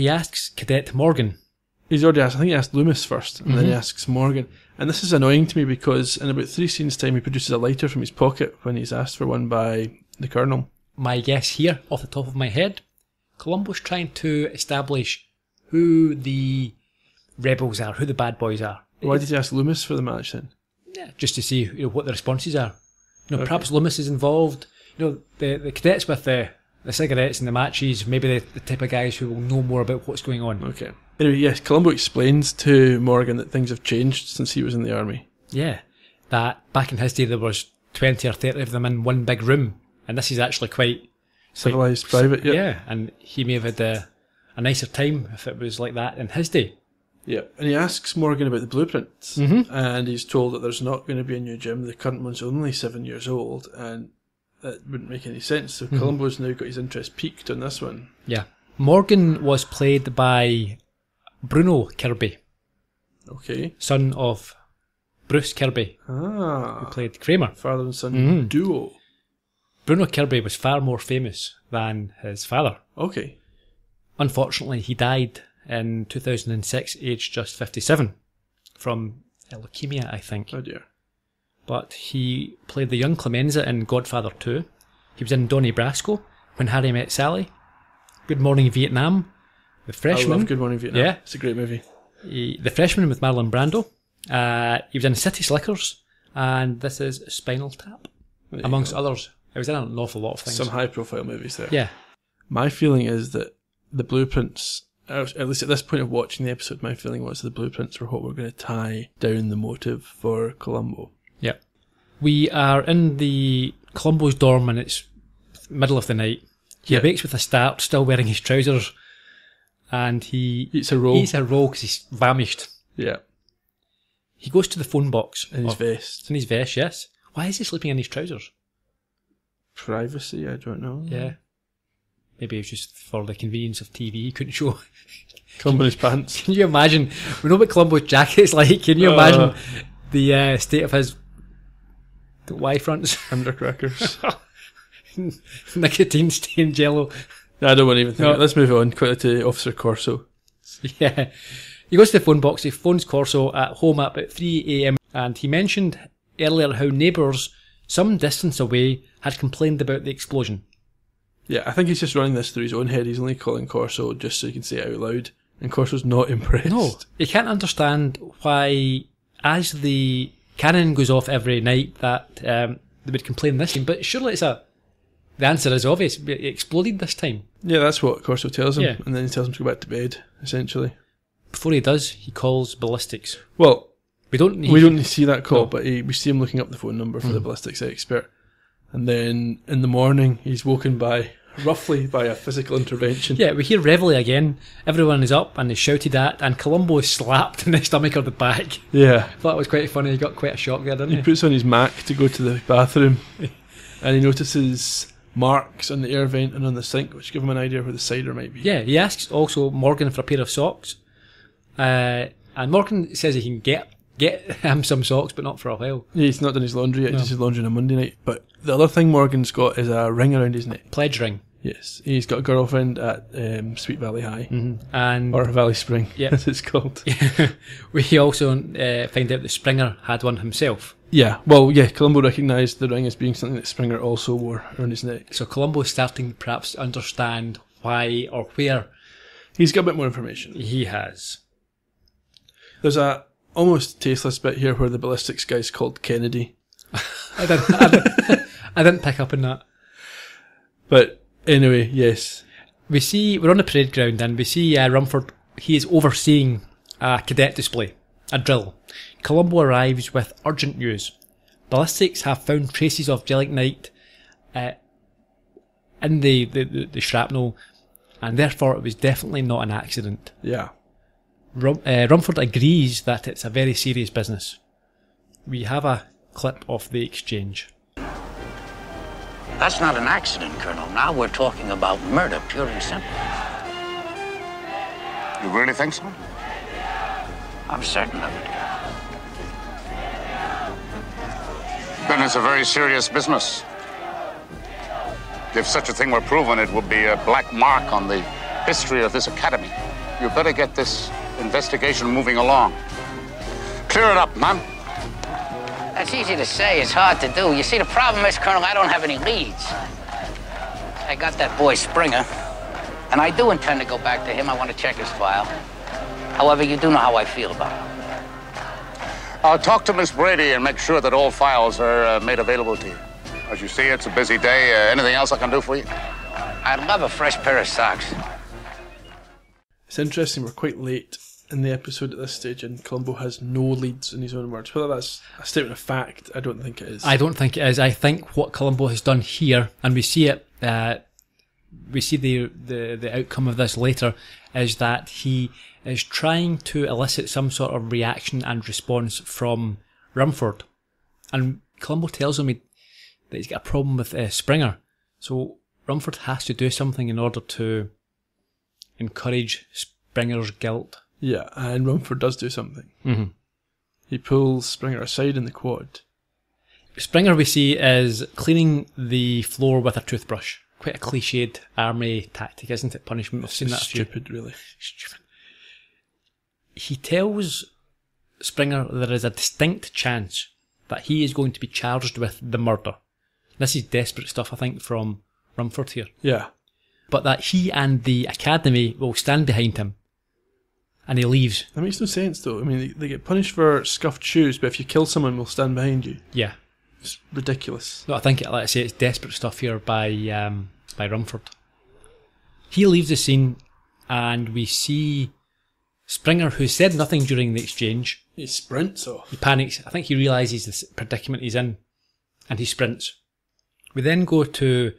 asks Cadet Morgan. He's already asked, I think he asked Loomis first and then he asks Morgan. And this is annoying to me because in about 3 scenes time he produces a lighter from his pocket when he's asked for one by the Colonel. My guess here, off the top of my head, Columbo's trying to establish who the rebels are, who the bad boys are. Why did he ask Loomis for the match then? Yeah, just to see what the responses are. Perhaps Loomis is involved. The cadets with the cigarettes and the matches, maybe the type of guys who will know more about what's going on. Okay. Anyway, yes, Columbo explains to Morgan that things have changed since he was in the army. Yeah, that back in his day there was 20 or 30 of them in one big room, and this is actually quite civilised, private, yeah, and he may have had a nicer time if it was like that in his day. Yeah, and he asks Morgan about the blueprints, and he's told that there's not going to be a new gym. The current one's only 7 years old, and that wouldn't make any sense. So Columbo's now got his interest piqued on this one. Yeah. Morgan was played by Bruno Kirby. Okay. Son of Bruce Kirby, who played Kramer. Father and son duo. Bruno Kirby was far more famous than his father. Okay. Unfortunately, he died in 2006, aged just 57, from leukemia, I think. Oh dear. But he played the young Clemenza in Godfather 2. He was in Donnie Brasco, When Harry Met Sally, Good Morning Vietnam, The Freshman. I love Good Morning Vietnam. Yeah. It's a great movie. The Freshman with Marlon Brando. He was in City Slickers, and this is Spinal Tap, amongst others. He was in an awful lot of things. Some high-profile movies there. Yeah. My feeling is that the blueprints, at least at this point of watching the episode, my feeling was the blueprints were what were going to tie down the motive for Columbo. Yeah. We are in the Columbo's dorm, and it's middle of the night. He awakes with a start, still wearing his trousers, and he eats a roll. Eats a roll because he's famished. Yeah. He goes to the phone box. In his vest. In his vest, yes. Why is he sleeping in his trousers? Privacy, I don't know. Yeah. Maybe it was just for the convenience of TV. He couldn't show. Columbo in his pants. Can you imagine? We know what Columbo's jacket's like. Can you imagine the state of his Y-fronts? Undercrackers. Nicotine stained jello. I don't want to even think. Let's move on quickly to Officer Corso. Yeah. He goes to the phone box. He phones Corso at home at about 3 a.m. and he mentioned earlier how neighbours some distance away had complained about the explosion. Yeah, I think he's just running this through his own head. He's only calling Corso just so he can say it out loud. And Corso's not impressed. No, he can't understand why, as the cannon goes off every night, that they would complain this time. But surely the answer is obvious. It exploded this time. Yeah, that's what Corso tells him. Yeah. And then he tells him to go back to bed, essentially. Before he does, he calls ballistics. Well, we don't need see that call, but we see him looking up the phone number for the ballistics expert. And then in the morning, he's woken roughly by a physical intervention. Yeah, we hear reveille again. Everyone is up and is shouted at, and Columbo is slapped in the stomach or the back. Yeah. I thought it was quite funny. He got quite a shock there, didn't he? He puts on his Mac to go to the bathroom, and he notices marks on the air vent and on the sink, which give him an idea where the cider might be. Yeah, he asks also Morgan for a pair of socks. And Morgan says he can get him some socks, but not for a while. Yeah, he's not done his laundry yet. He does his laundry on a Monday night. But the other thing Morgan's got is a ring around his neck. Pledge ring. Yes, he's got a girlfriend at Sweet Valley High, or Valley Spring, as it's called. We also find out that Springer had one himself. Yeah, well, Columbo recognised the ring as being something that Springer also wore around his neck. So Columbo is starting perhaps to understand why or where he's got a bit more information. He has. There's a almost tasteless bit here where the ballistics guy's called Kennedy. I didn't pick up on that. But anyway, yes. We're on the parade ground and we see Rumford. He is overseeing a cadet display, a drill. Columbo arrives with urgent news. Ballistics have found traces of gelignite in the shrapnel, and therefore it was definitely not an accident. Yeah. Rumford agrees that it's a very serious business. We have a clip of the exchange. That's not an accident, Colonel. Now we're talking about murder, pure and simple. You really think so? I'm certain of it. Then it's a very serious business. If such a thing were proven, it would be a black mark on the history of this academy. You better get this investigation moving along. Clear it up, man. That's easy to say, it's hard to do. You see, the problem is, Colonel, I don't have any leads. I got that boy Springer, and I do intend to go back to him. I want to check his file. However, you do know how I feel about him. I'll talk to Miss Brady and make sure that all files are made available to you. As you see, it's a busy day. Anything else I can do for you? I'd love a fresh pair of socks. It's interesting, we're quite late in the episode at this stage, and Columbo has no leads in his own words. Whether that's a statement of fact, I don't think it is. I don't think it is. I think what Columbo has done here, and we see it, we see the outcome of this later, is that he is trying to elicit some sort of reaction and response from Rumford. And Columbo tells him that he's got a problem with Springer. So Rumford has to do something in order to encourage Springer's guilt. Yeah, and Rumford does do something. Mm-hmm. He pulls Springer aside in the quad. Springer, we see, is cleaning the floor with a toothbrush. Quite a cliched army tactic, isn't it? Punishment. We've seen that a few. Stupid, really. Stupid. He tells Springer there is a distinct chance that he is going to be charged with the murder. This is desperate stuff, I think, from Rumford here. Yeah. But that he and the academy will stand behind him. And he leaves. That makes no sense, though. I mean, they get punished for scuffed shoes, but if you kill someone, we'll stand behind you. Yeah. It's ridiculous. No, I think, like I say, it's desperate stuff here by Rumford. He leaves the scene, and we see Springer, who said nothing during the exchange. He sprints off. He panics. I think he realises the predicament he's in, and he sprints. We then go to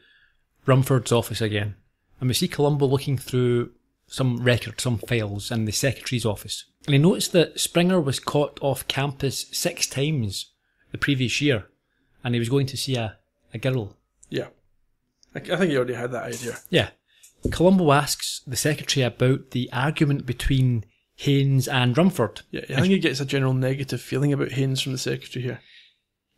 Rumford's office again, and we see Columbo looking through some records, some files in the secretary's office. And he noticed that Springer was caught off campus 6 times the previous year, and he was going to see a girl. Yeah. I think he already had that idea. Yeah. Columbo asks the secretary about the argument between Haynes and Rumford. Yeah, I think he gets a general negative feeling about Haynes from the secretary here.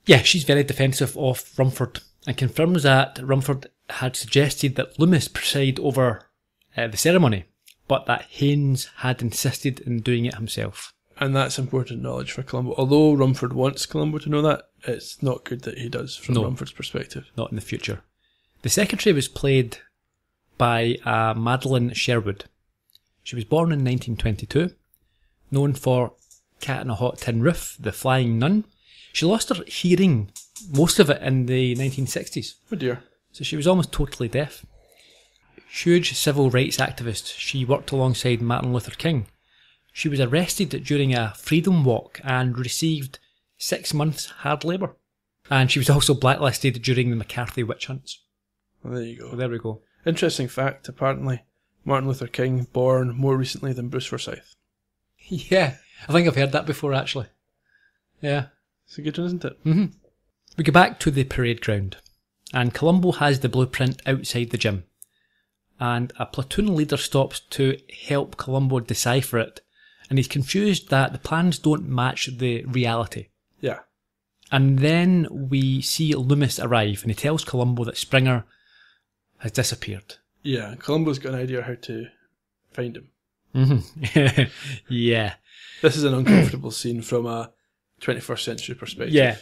Yeah, she's very defensive of Rumford, and confirms that Rumford had suggested that Loomis preside over the ceremony, but that Haynes had insisted in doing it himself. And that's important knowledge for Columbo. Although Rumford wants Columbo to know that, it's not good that he does from Rumford's perspective. Not in the future. The secretary was played by Madeline Sherwood. She was born in 1922, known for Cat in a Hot Tin Roof, The Flying Nun. She lost her hearing, most of it in the 1960s. Oh dear. So she was almost totally deaf. Huge civil rights activist, she worked alongside Martin Luther King. She was arrested during a freedom walk and received 6 months hard labour. And she was also blacklisted during the McCarthy witch hunts. Well, there you go. So there we go. Interesting fact, apparently, Martin Luther King born more recently than Bruce Forsyth. Yeah, I think I've heard that before, actually. Yeah. It's a good one, isn't it? Mm-hmm. We go back to the parade ground, and Columbo has the blueprint outside the gym, and a platoon leader stops to help Columbo decipher it, and he's confused that the plans don't match the reality. Yeah. And then we see Loomis arrive, and he tells Columbo that Springer has disappeared. Yeah, Columbo's got an idea how to find him. Mm-hmm. Yeah. This is an uncomfortable scene from a 21st century perspective. Yeah.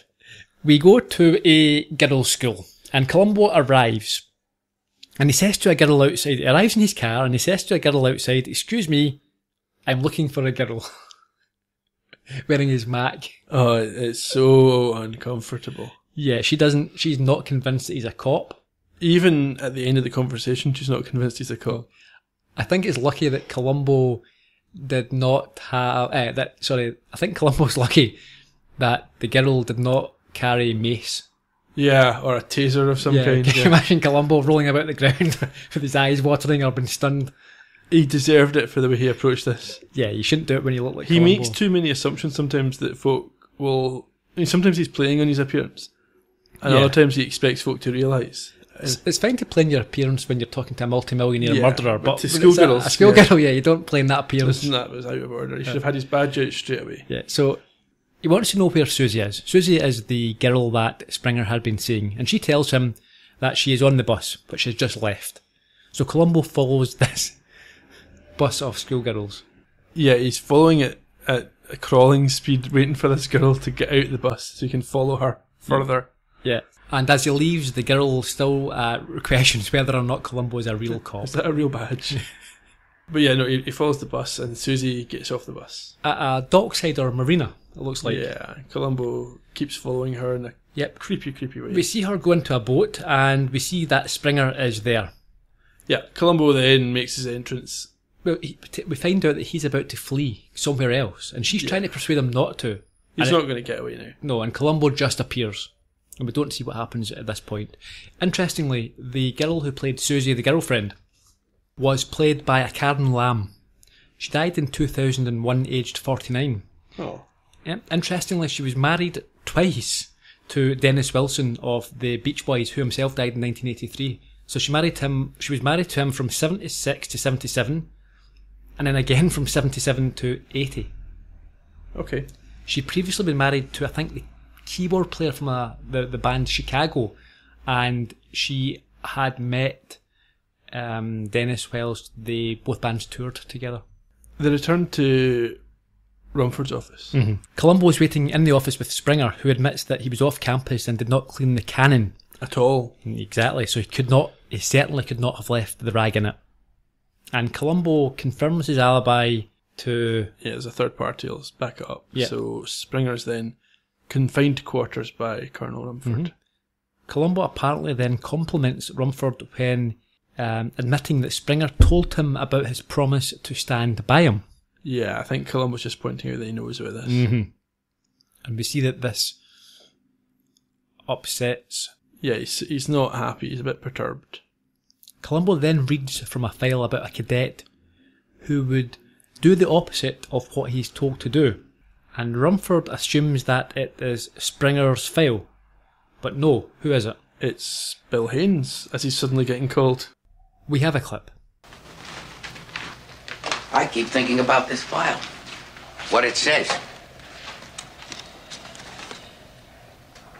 We go to a girls' school, and Columbo arrives, and he says to a girl outside, he arrives in his car, and he says to a girl outside, "Excuse me, I'm looking for a girl." Wearing his Mac. Oh, it's so uncomfortable. Yeah, she's not convinced that he's a cop. Even at the end of the conversation, she's not convinced he's a cop. I think it's lucky that Columbo did not have... I think Columbo's lucky that the girl did not carry mace. Yeah, or a taser of some kind. Can you imagine Columbo rolling about the ground with his eyes watering or being stunned? He deserved it for the way he approached this. Yeah, you shouldn't do it when you look like He Columbo. makes too many assumptions sometimes that folk will... I mean, sometimes he's playing on his appearance. And other times he expects folk to realise. It's fine to play in your appearance when you're talking to a multi-millionaire murderer, but to schoolgirls... A schoolgirl, you don't play in that appearance. Listen, that was out of order. He should have had his badge out straight away. Yeah, so he wants to know where Susie is. Susie is the girl that Springer had been seeing, and she tells him that she is on the bus, but she's just left. So Columbo follows this bus of schoolgirls. Yeah, he's following it at a crawling speed, waiting for this girl to get out of the bus so he can follow her further. Yeah. And as he leaves, the girl still questions whether or not Columbo is a real cop. Is that a real badge? But yeah, no, he follows the bus and Susie gets off the bus. At a dockside or marina, it looks like. Yeah, Columbo keeps following her in a creepy way. We see her go into a boat and we see that Springer is there. Yeah, Columbo then makes his entrance. Well, we find out that he's about to flee somewhere else, and she's trying to persuade him not to. He's not going to get away now. No, and Columbo just appears. And we don't see what happens at this point. Interestingly, the girl who played Susie, the girlfriend, was played by a Karen Lamb. She died in 2001, aged 49. Oh. Yeah. Interestingly, she was married twice to Dennis Wilson of the Beach Boys, who himself died in 1983. So she was married to him from 76 to 77, and then again from 77 to 80. Okay. She'd previously been married to, I think, the keyboard player from the band Chicago, and she had met Dennis whilst both bands toured together. They returned to Rumford's office. Mm-hmm. Columbo was waiting in the office with Springer, who admits that he was off campus and did not clean the cannon. At all. Exactly, so he certainly could not have left the rag in it. And Columbo confirms his alibi to... Yeah, as a third party, I'll back it up. Yeah. So Springer's then confined to quarters by Colonel Rumford. Mm-hmm. Columbo apparently then compliments Rumford when admitting that Springer told him about his promise to stand by him. Yeah, I think Columbo's just pointing out that he knows about this. Mm-hmm. And we see that this upsets... Yeah, he's not happy, he's a bit perturbed. Columbo then reads from a file about a cadet who would do the opposite of what he's told to do. And Rumford assumes that it is Springer's file. But no, who is it? It's Bill Haynes, as he's suddenly getting called. We have a clip. I keep thinking about this file. What it says.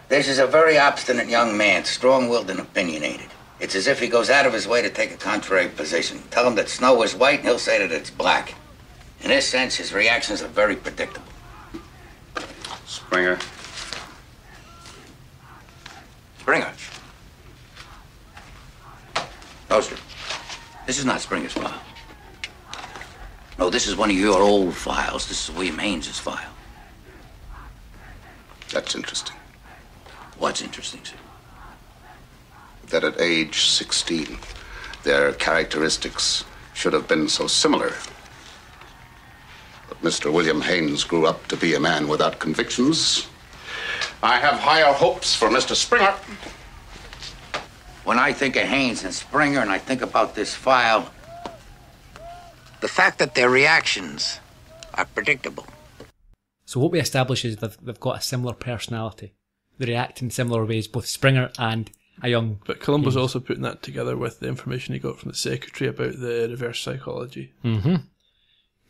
This is a very obstinate young man, strong-willed and opinionated. It's as if he goes out of his way to take a contrary position. Tell him that snow is white and he'll say that it's black. In this sense, his reactions are very predictable. Springer. Springer. No, sir. This is not Springer's file. No, this is one of your old files. This is William Haynes' file. That's interesting. What's interesting, sir? That at age 16, their characteristics should have been so similar. But Mr. William Haynes grew up to be a man without convictions. I have higher hopes for Mr. Springer. When I think of Haynes and Springer and I think about this file, the fact that their reactions are predictable. So what we establish is that they've got a similar personality. They react in similar ways, both Springer and a young... But Columbo's also putting that together with the information he got from the secretary about the reverse psychology. Mm-hmm.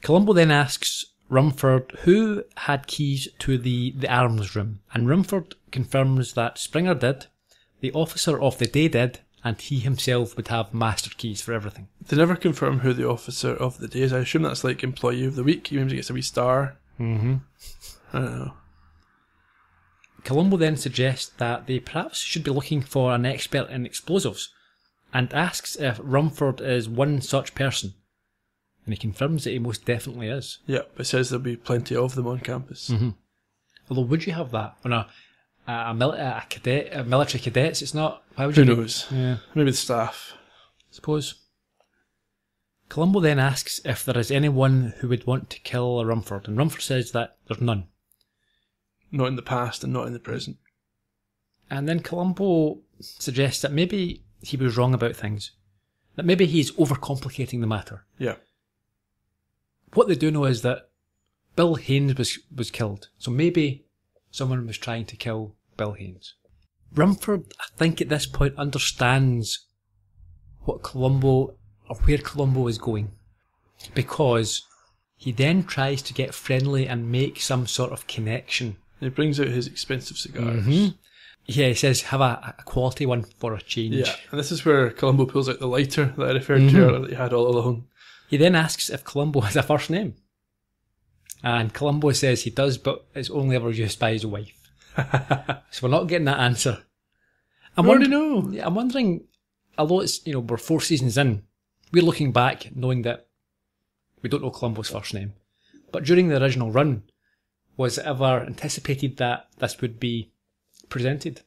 Columbo then asks Rumford who had keys to the arms room, and Rumford confirms that Springer did, the officer of the day did, and he himself would have master keys for everything. They never confirm who the officer of the day is. I assume that's like employee of the week. He maybe gets a wee star. Mm-hmm. I don't know. Columbo then suggests that they perhaps should be looking for an expert in explosives, and asks if Rumford is one such person. And he confirms that he most definitely is. Yeah, but says there'll be plenty of them on campus. Mm-hmm. Although, would you have that on a military cadets? It's not. Why would you? Who knows? Yeah, maybe the staff. Suppose. Columbo then asks if there is anyone who would want to kill Rumford, and Rumford says that there's none. Not in the past and not in the present. And then Columbo suggests that maybe he was wrong about things. That maybe he's overcomplicating the matter. Yeah. What they do know is that Bill Haynes was killed. So maybe someone was trying to kill Bill Haynes. Rumford, I think at this point, understands what Columbo, or where Columbo is going. Because he then tries to get friendly and make some sort of connection. He brings out his expensive cigars. Mm-hmm. Yeah, he says, have a quality one for a change. Yeah, and this is where Columbo pulls out the lighter that I referred to earlier that he had all along. He then asks if Columbo has a first name. And Columbo says he does, but it's only ever used by his wife. So we're not getting that answer. I already know. Yeah, I'm wondering, although it's, we're 4 seasons in, we're looking back knowing that we don't know Columbo's first name. But during the original run, was it ever anticipated that this would be presented?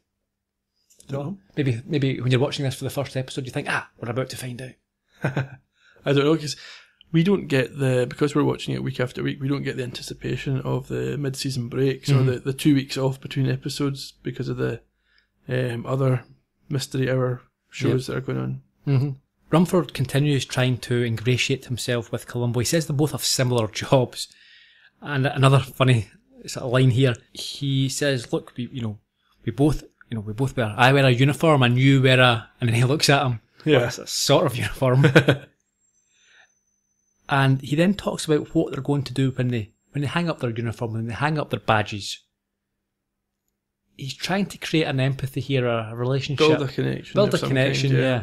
No. Maybe when you're watching this for the first episode, you think, we're about to find out. I don't know, because we don't get because we're watching it week after week, we don't get the anticipation of the mid-season breaks or the 2 weeks off between episodes because of the other Mystery Hour shows that are going on. Mm-hmm. Rumford continues trying to ingratiate himself with Columbo. He says they both have similar jobs. And another funny sort of line here, he says, look, we both wear, I wear a uniform and you wear and then he looks at him. Yeah. Well, it's a sort of uniform. And he then talks about what they're going to do when they hang up their uniform, when they hang up their badges. He's trying to create an empathy here, a relationship. Build a connection. Yeah.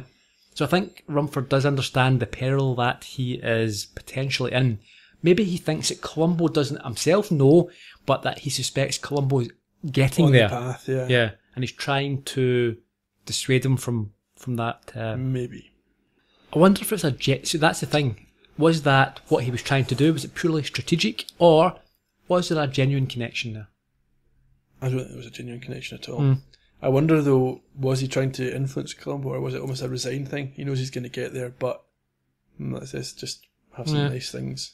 So I think Rumford does understand the peril that he is potentially in. Maybe he thinks that Columbo doesn't himself know, but that he suspects Columbo is getting on there. The path, yeah. Yeah, and he's trying to dissuade him from that. Maybe. I wonder if it's so that's the thing. Was that what he was trying to do? Was it purely strategic, or was there a genuine connection there? I don't think there was a genuine connection at all. I wonder, though, was he trying to influence Columbo, or was it almost a resign thing? He knows he's going to get there, but let's just have some nice things.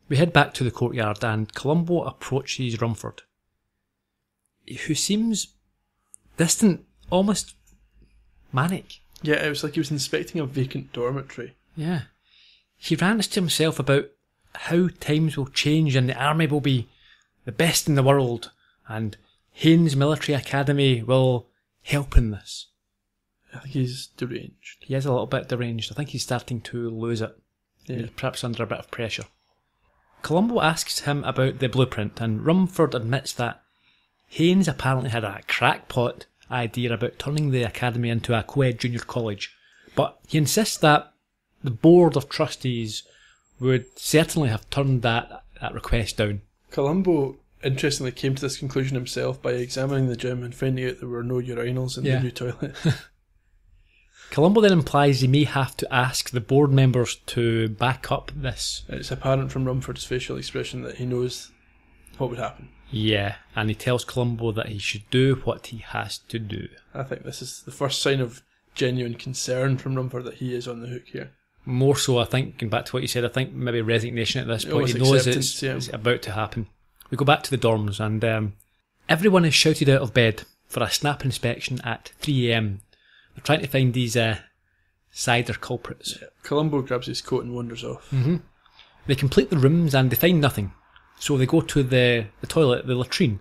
We head back to the courtyard, and Columbo approaches Rumford, who seems distant, almost manic. Yeah, it was like he was inspecting a vacant dormitory. Yeah. He rants to himself about how times will change and the army will be the best in the world, and Haynes Military Academy will help in this. I think he's deranged. He is a little bit deranged. I think he's starting to lose it. Yeah. He's perhaps under a bit of pressure. Columbo asks him about the blueprint, and Rumford admits that Haynes apparently had a crackpot idea about turning the academy into a co-ed junior college, but he insists that the board of trustees would certainly have turned that request down. Columbo, interestingly, came to this conclusion himself by examining the gym and finding out there were no urinals in the new toilet. Columbo then implies he may have to ask the board members to back up this. It's apparent from Rumford's facial expression that he knows what would happen. Yeah, and he tells Columbo that he should do what he has to do. I think this is the first sign of genuine concern from Rumford that he is on the hook here. More so, I think, going back to what you said, I think maybe resignation at this point. Almost He knows it's about to happen. We go back to the dorms, and everyone is shouted out of bed for a snap inspection at 3 a.m. They're trying to find these cider culprits. Yeah. Columbo grabs his coat and wanders off. Mm-hmm. They complete the rooms and they find nothing. So they go to the toilet, the latrine.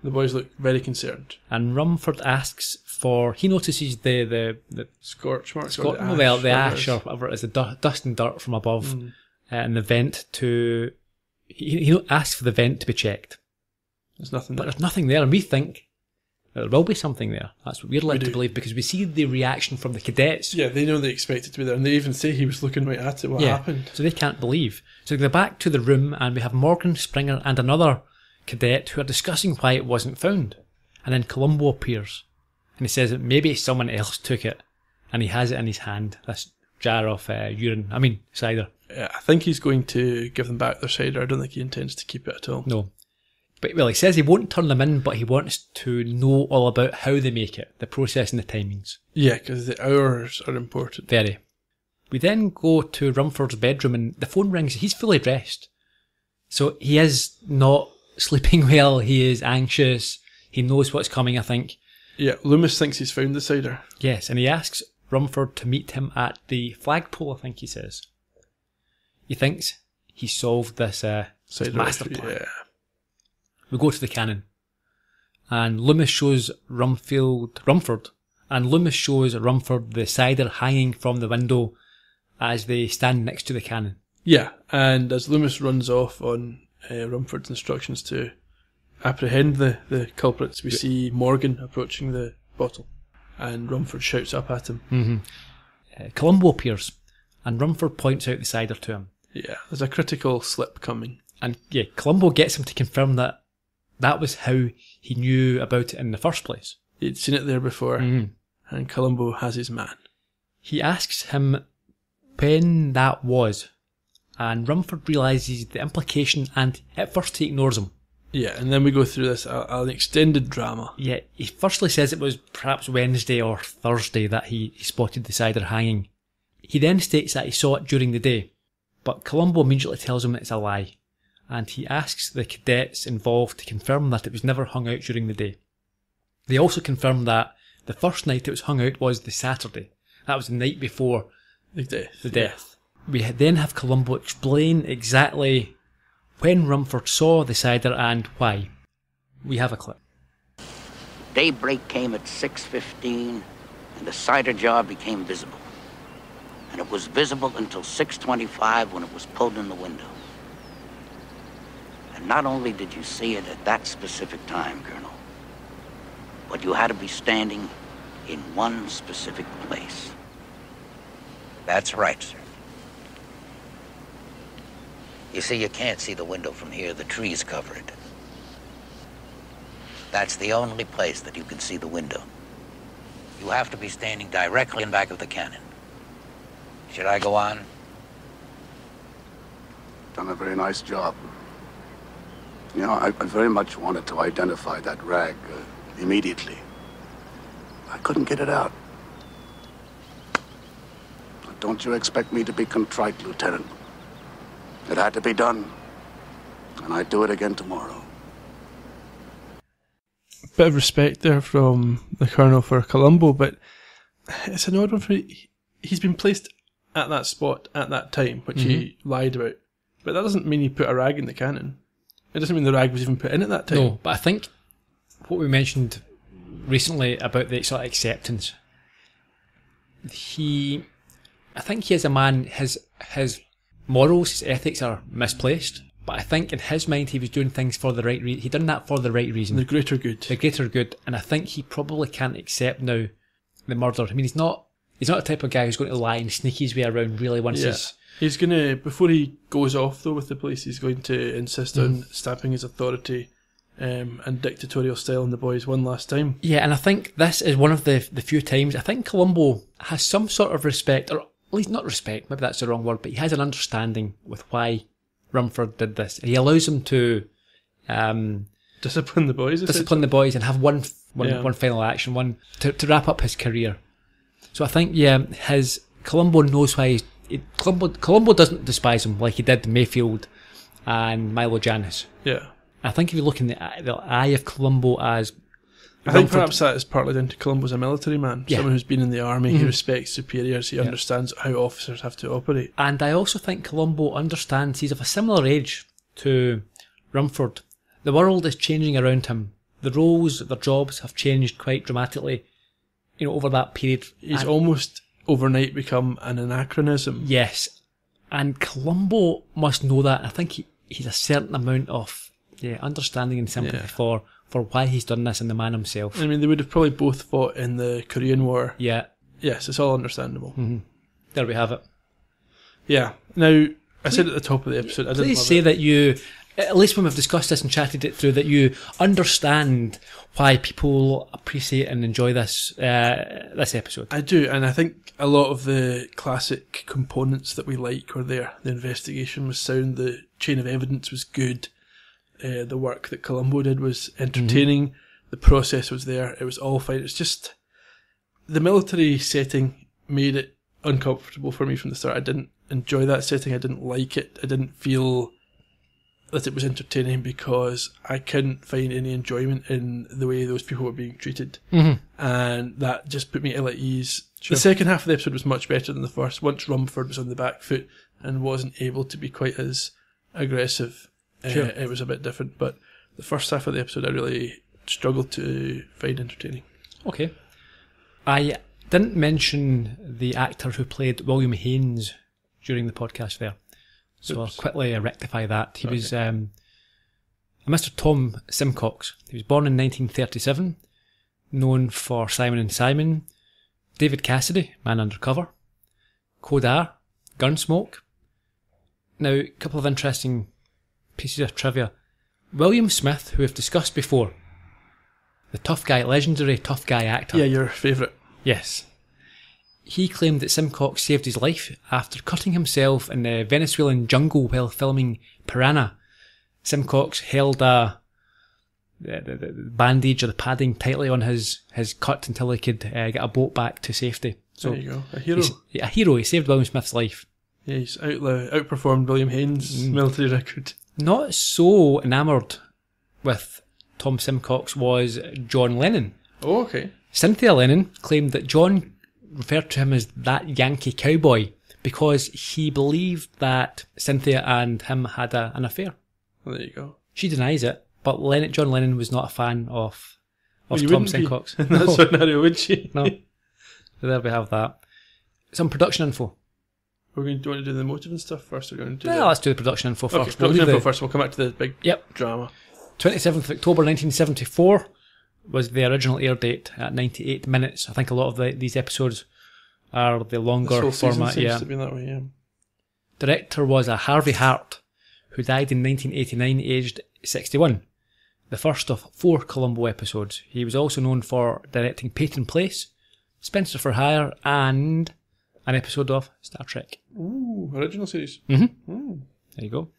The boys look very concerned. And Rumford asks for... He notices the scorch marks or the ash or whatever it is, the dust and dirt from above, and the vent to... He asks for the vent to be checked. There's nothing there. But there's nothing there, and we think there will be something there. That's what we're led to believe, because we see the reaction from the cadets. Yeah, they know they expect it to be there, and they even say he was looking right at it. What happened? So they can't believe. So they go back to the room, and we have Morgan, Springer, and another cadet who are discussing why it wasn't found. And then Columbo appears, and he says that maybe someone else took it, and he has it in his hand, this jar of cider. Yeah, I think he's going to give them back their cider. I don't think he intends to keep it at all. No. But, well, he says he won't turn them in, but he wants to know all about how they make it, the process and the timings. Yeah, because the hours are important. Very. We then go to Rumford's bedroom, and the phone rings. He's fully dressed. So he is not sleeping well. He is anxious. He knows what's coming, I think. Yeah, Loomis thinks he's found the cider. Yes, and he asks Rumford to meet him at the flagpole, I think he says. He thinks he solved this master plan. Yeah. We go to the cannon, and Loomis shows Rumford, and Loomis shows Rumford the cider hanging from the window as they stand next to the cannon. Yeah, and as Loomis runs off on Rumford's instructions to apprehend the culprits, we see Morgan approaching the bottle, and Rumford shouts up at him. Mm-hmm. Columbo appears, and Rumford points out the cider to him. Yeah, there's a critical slip coming. And yeah, Columbo gets him to confirm that was how he knew about it in the first place. He'd seen it there before, and Columbo has his man. He asks him when that was, and Rumford realises the implication, and at first he ignores him. Yeah, and then we go through this an extended drama. Yeah, he firstly says it was perhaps Wednesday or Thursday that he spotted the cider hanging. He then states that he saw it during the day, but Columbo immediately tells him it's a lie, and he asks the cadets involved to confirm that it was never hung out during the day. They also confirm that the first night it was hung out was the Saturday. That was the night before the death. Yeah. We then have Columbo explain exactly when Rumford saw the cider and why. We have a clip. Daybreak came at 6:15, and the cider jar became visible. And it was visible until 6:25 when it was pulled in the window. And not only did you see it at that specific time, Colonel, but you had to be standing in one specific place. That's right, sir. You see, you can't see the window from here. The trees cover it. That's the only place that you can see the window. You have to be standing directly in back of the cannon. Should I go on? Done a very nice job. You know, I very much wanted to identify that rag immediately. I couldn't get it out. But don't you expect me to be contrite, Lieutenant. It had to be done, and I'd do it again tomorrow. Bit of respect there from the Colonel for Columbo, but it's an odd one for... He's been placed at that spot at that time, which he lied about. But that doesn't mean he put a rag in the cannon. It doesn't mean the rag was even put in at that time. No, but I think what we mentioned recently about the sort of acceptance, I think he is a man, his morals, his ethics are misplaced, but I think in his mind he was doing things for the right reason. He'd done that for the right reason. The greater good. The greater good, and I think he probably can't accept now the murder. I mean, he's not the type of guy who's going to lie and sneak his way around really once he's going to, before he goes off though with the police, he's going to insist on stamping his authority and dictatorial style on the boys one last time. Yeah, and I think this is one of the few times I think Columbo has some sort of respect, or at least not respect, maybe that's the wrong word, but he has an understanding with why Rumford did this. He allows him to discipline the boys and have one final action, to wrap up his career. So I think, Columbo knows why Columbo doesn't despise him like he did Mayfield and Milo Janis. Yeah. I think if you look in the eye of Columbo as... I think perhaps that is partly down to Columbo's a military man. Yeah. Someone who's been in the army, he respects superiors, he understands how officers have to operate. And I also think Columbo understands he's of a similar age to Rumford. The world is changing around him. The roles, their jobs have changed quite dramatically, over that period. He's almost overnight become an anachronism. Yes. And Columbo must know that. I think he's a certain amount of understanding and sympathy for why he's done this, and the man himself. I mean, they would have probably both fought in the Korean War. Yeah. Yes, it's all understandable. Mm-hmm. There we have it. Yeah. Now, I said at the top of the episode, I didn't please say that you, at least when we've discussed this and chatted it through, that you understand why people appreciate and enjoy this episode. I do, and I think a lot of the classic components that we like were there. The investigation was sound, the chain of evidence was good, the work that Columbo did was entertaining, the process was there, it was all fine. It's just the military setting made it uncomfortable for me from the start. I didn't enjoy that setting, I didn't like it, I didn't feel that it was entertaining because I couldn't find any enjoyment in the way those people were being treated. And that just put me ill at ease. Sure. The second half of the episode was much better than the first, once Rumford was on the back foot and wasn't able to be quite as aggressive. Sure. It was a bit different, but the first half of the episode I really struggled to find entertaining. Okay. I didn't mention the actor who played William Haynes during the podcast there. So I'll quickly rectify that. He was a Mr. Tom Simcox. He was born in 1937, known for Simon and Simon, David Cassidy, Man Undercover, Kodar, Gunsmoke. Now, a couple of interesting pieces of trivia. William Smith, who we've discussed before, the tough guy, legendary tough guy actor. Yeah, your favourite. Yes. He claimed that Simcox saved his life after cutting himself in the Venezuelan jungle while filming Piranha. Simcox held the bandage or the padding tightly on his cut until he could get a boat back to safety. So there you go. A hero. A hero. He saved William Smith's life. Yeah, he's outperformed William Haynes' military record. Not so enamoured with Tom Simcox was John Lennon. Oh, okay. Cynthia Lennon claimed that John referred to him as that Yankee cowboy because he believed that Cynthia and him had an affair. Well, there you go. She denies it, but John Lennon was not a fan of Well, you Tom wouldn't be Simcox. in that scenario, would she? No. So there we have that. Some production info. Do you want to do the motive and stuff first? Or do you want to do Well, let's do the production info Okay, first. production do info first. We'll come back to the big drama. 27th of October 1974 was the original air date at 98 minutes. I think a lot of these episodes are the longer This whole format. season seems Yeah. to be that way, yeah. Director was a Harvey Hart, who died in 1989, aged 61. The first of 4 Columbo episodes. He was also known for directing Peyton Place, Spencer for Hire, and an episode of Star Trek. Ooh, original series. There you go.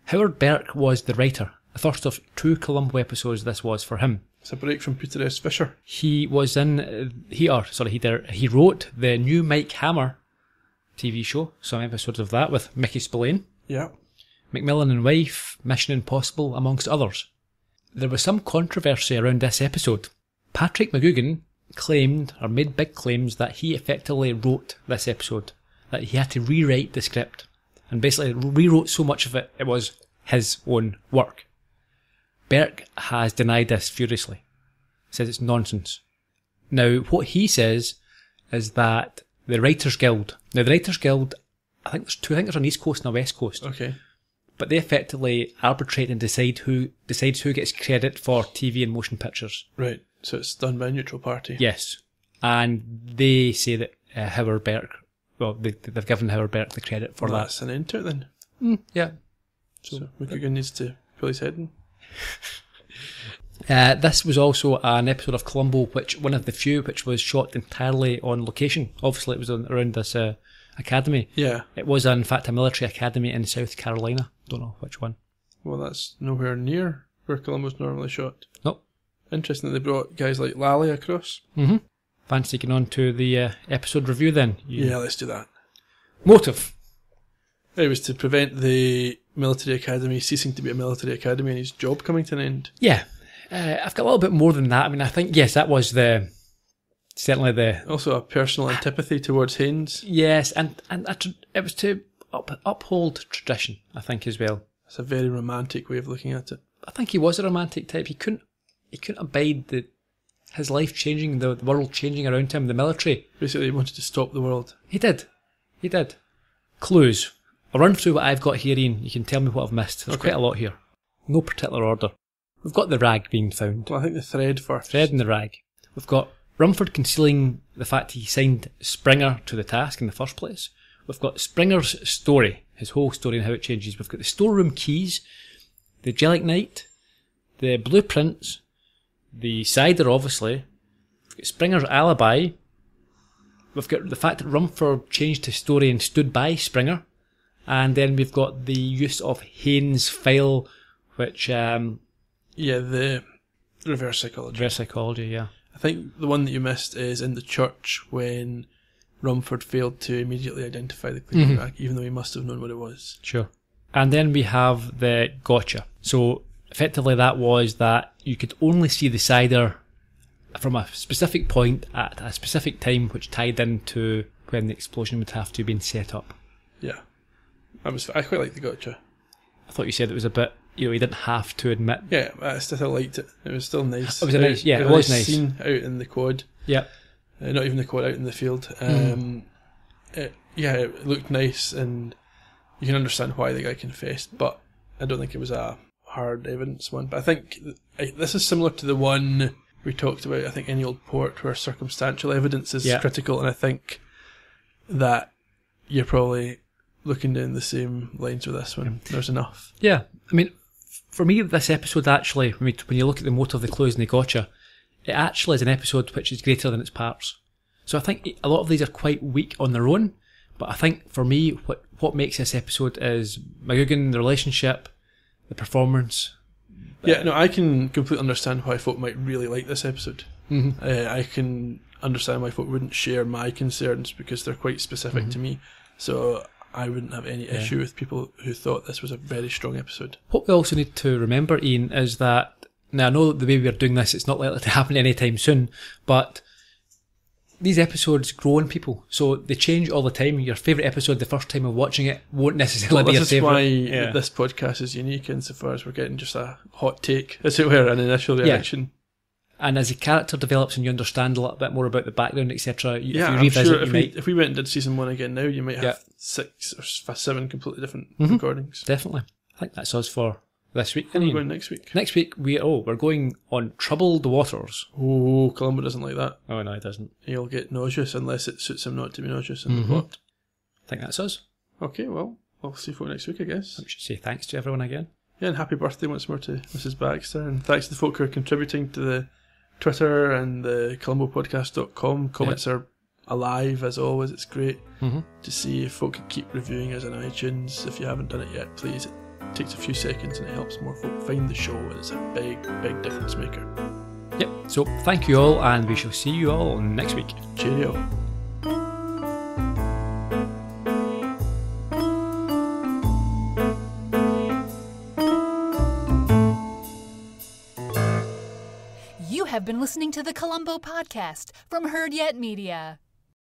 Howard Burke was the writer. The first of 2 Columbo episodes this was for him. It's a break from Peter S. Fisher. He was in, he wrote the new Mike Hammer TV show, some episodes of that with Mickey Spillane, Yeah. Macmillan and Wife, Mission Impossible, amongst others. There was some controversy around this episode. Patrick McGugan claimed, or made big claims, that he effectively wrote this episode, that he had to rewrite the script, and basically rewrote so much of it, it was his own work. Burke has denied this furiously. Says it's nonsense. Now, what he says is that the Writers Guild, I think there's 2, I think there's an East Coast and a West Coast, Okay. but they effectively arbitrate and decides who gets credit for TV and motion pictures. Right. So it's done by a neutral party. Yes. And they say that Howard Burke, well, they've given Howard Burke the credit for Well, that. that's an end to it then. Yeah. So McGugan needs to pull his head in. This was also an episode of Columbo, one of the few which was shot entirely on location. Obviously, it was around this academy. Yeah. It was, in fact, a military academy in South Carolina. Don't know which one. Well, that's nowhere near where Columbo's normally shot. Nope. Interesting that they brought guys like Lally across. Fancy getting on to the episode review then? Yeah, let's do that. Motive. It was to prevent the military academy ceasing to be a military academy and his job coming to an end. Yeah. I've got a little bit more than that. I mean, I think, yes, that was certainly the... Also a personal antipathy towards Haynes. Yes, and it was to uphold tradition, I think, as well. It's a very romantic way of looking at it. I think he was a romantic type. He couldn't abide his life changing, the world changing around him, the military. Basically, he wanted to stop the world. He did. Clues. I'll run through what I've got here, Ian. You can tell me what I've missed. There's quite a lot here. No particular order. We've got the rag being found. Well, I think the thread first. Thread and the rag. We've got Rumford concealing the fact he signed Springer to the task in the first place. We've got Springer's story, his whole story and how it changes. We've got the storeroom keys, the gelignite, the blueprints, the cider, obviously. We've got Springer's alibi. We've got the fact that Rumford changed his story and stood by Springer. And then we've got the use of Haynes' file, which... Yeah, the reverse psychology. Reverse psychology, yeah. I think the one that you missed is in the church when Rumford failed to immediately identify the cleaning rag, even though he must have known what it was. Sure. And then we have the gotcha. So effectively that was that you could only see the cider from a specific point at a specific time, which tied into when the explosion would have to have been set up. Yeah. I quite liked the gotcha. I thought you said it was a bit, you didn't have to admit. Yeah, I still liked it. It was still nice. It was a nice, yeah, it was nice. Scene out in the quad. Yeah. Not even the quad, out in the field. It looked nice, and you can understand why the guy confessed, but I don't think it was a hard evidence one. But I think this is similar to the one we talked about, I think, in the old port, where circumstantial evidence is critical, and I think that you're probably looking down the same lines with this one. There's enough. Yeah. I mean, for me, this episode actually, when you look at the motive, the clues and the gotcha, it actually is an episode which is greater than its parts. So I think a lot of these are quite weak on their own, but I think for me, what makes this episode is McGugan, the relationship, the performance. Yeah, no, I can completely understand why folk might really like this episode. Mm-hmm. I can understand why folk wouldn't share my concerns because they're quite specific to me. So I wouldn't have any issue with people who thought this was a very strong episode. What we also need to remember, Ian, is that, now I know the way we are doing this, it's not likely to happen anytime soon, but these episodes grow on people, so they change all the time. Your favourite episode the first time of watching it won't necessarily be your favourite. This is why this podcast is unique insofar as we're getting just a hot take, as it were, an initial reaction. Yeah. And as the character develops and you understand a little bit more about the background, etc., if you I'm revisit, sure you might... if we went and did season 1 again now, you might have 6 or 7 completely different recordings. Definitely. I think that's us for this week. Where are we going next week? Next week, we're going on Troubled Waters. Oh, Columbo doesn't like that. Oh, no, he doesn't. He'll get nauseous unless it suits him not to be nauseous in the plot. I think that's us. Okay, well, we'll see you next week, I guess. We should say thanks to everyone again. Yeah, and happy birthday once more to Mrs. Baxter, and thanks to the folk who are contributing to the Twitter and the ColumboPodcast.com. Comments are alive as always. It's great to see if folk can keep reviewing us on iTunes. If you haven't done it yet, please. It takes a few seconds and it helps more folk find the show. It's a big, big difference maker. Yep. So thank you all, and we shall see you all next week. Cheerio. You have been listening to the Columbo Podcast from Heard Yet Media.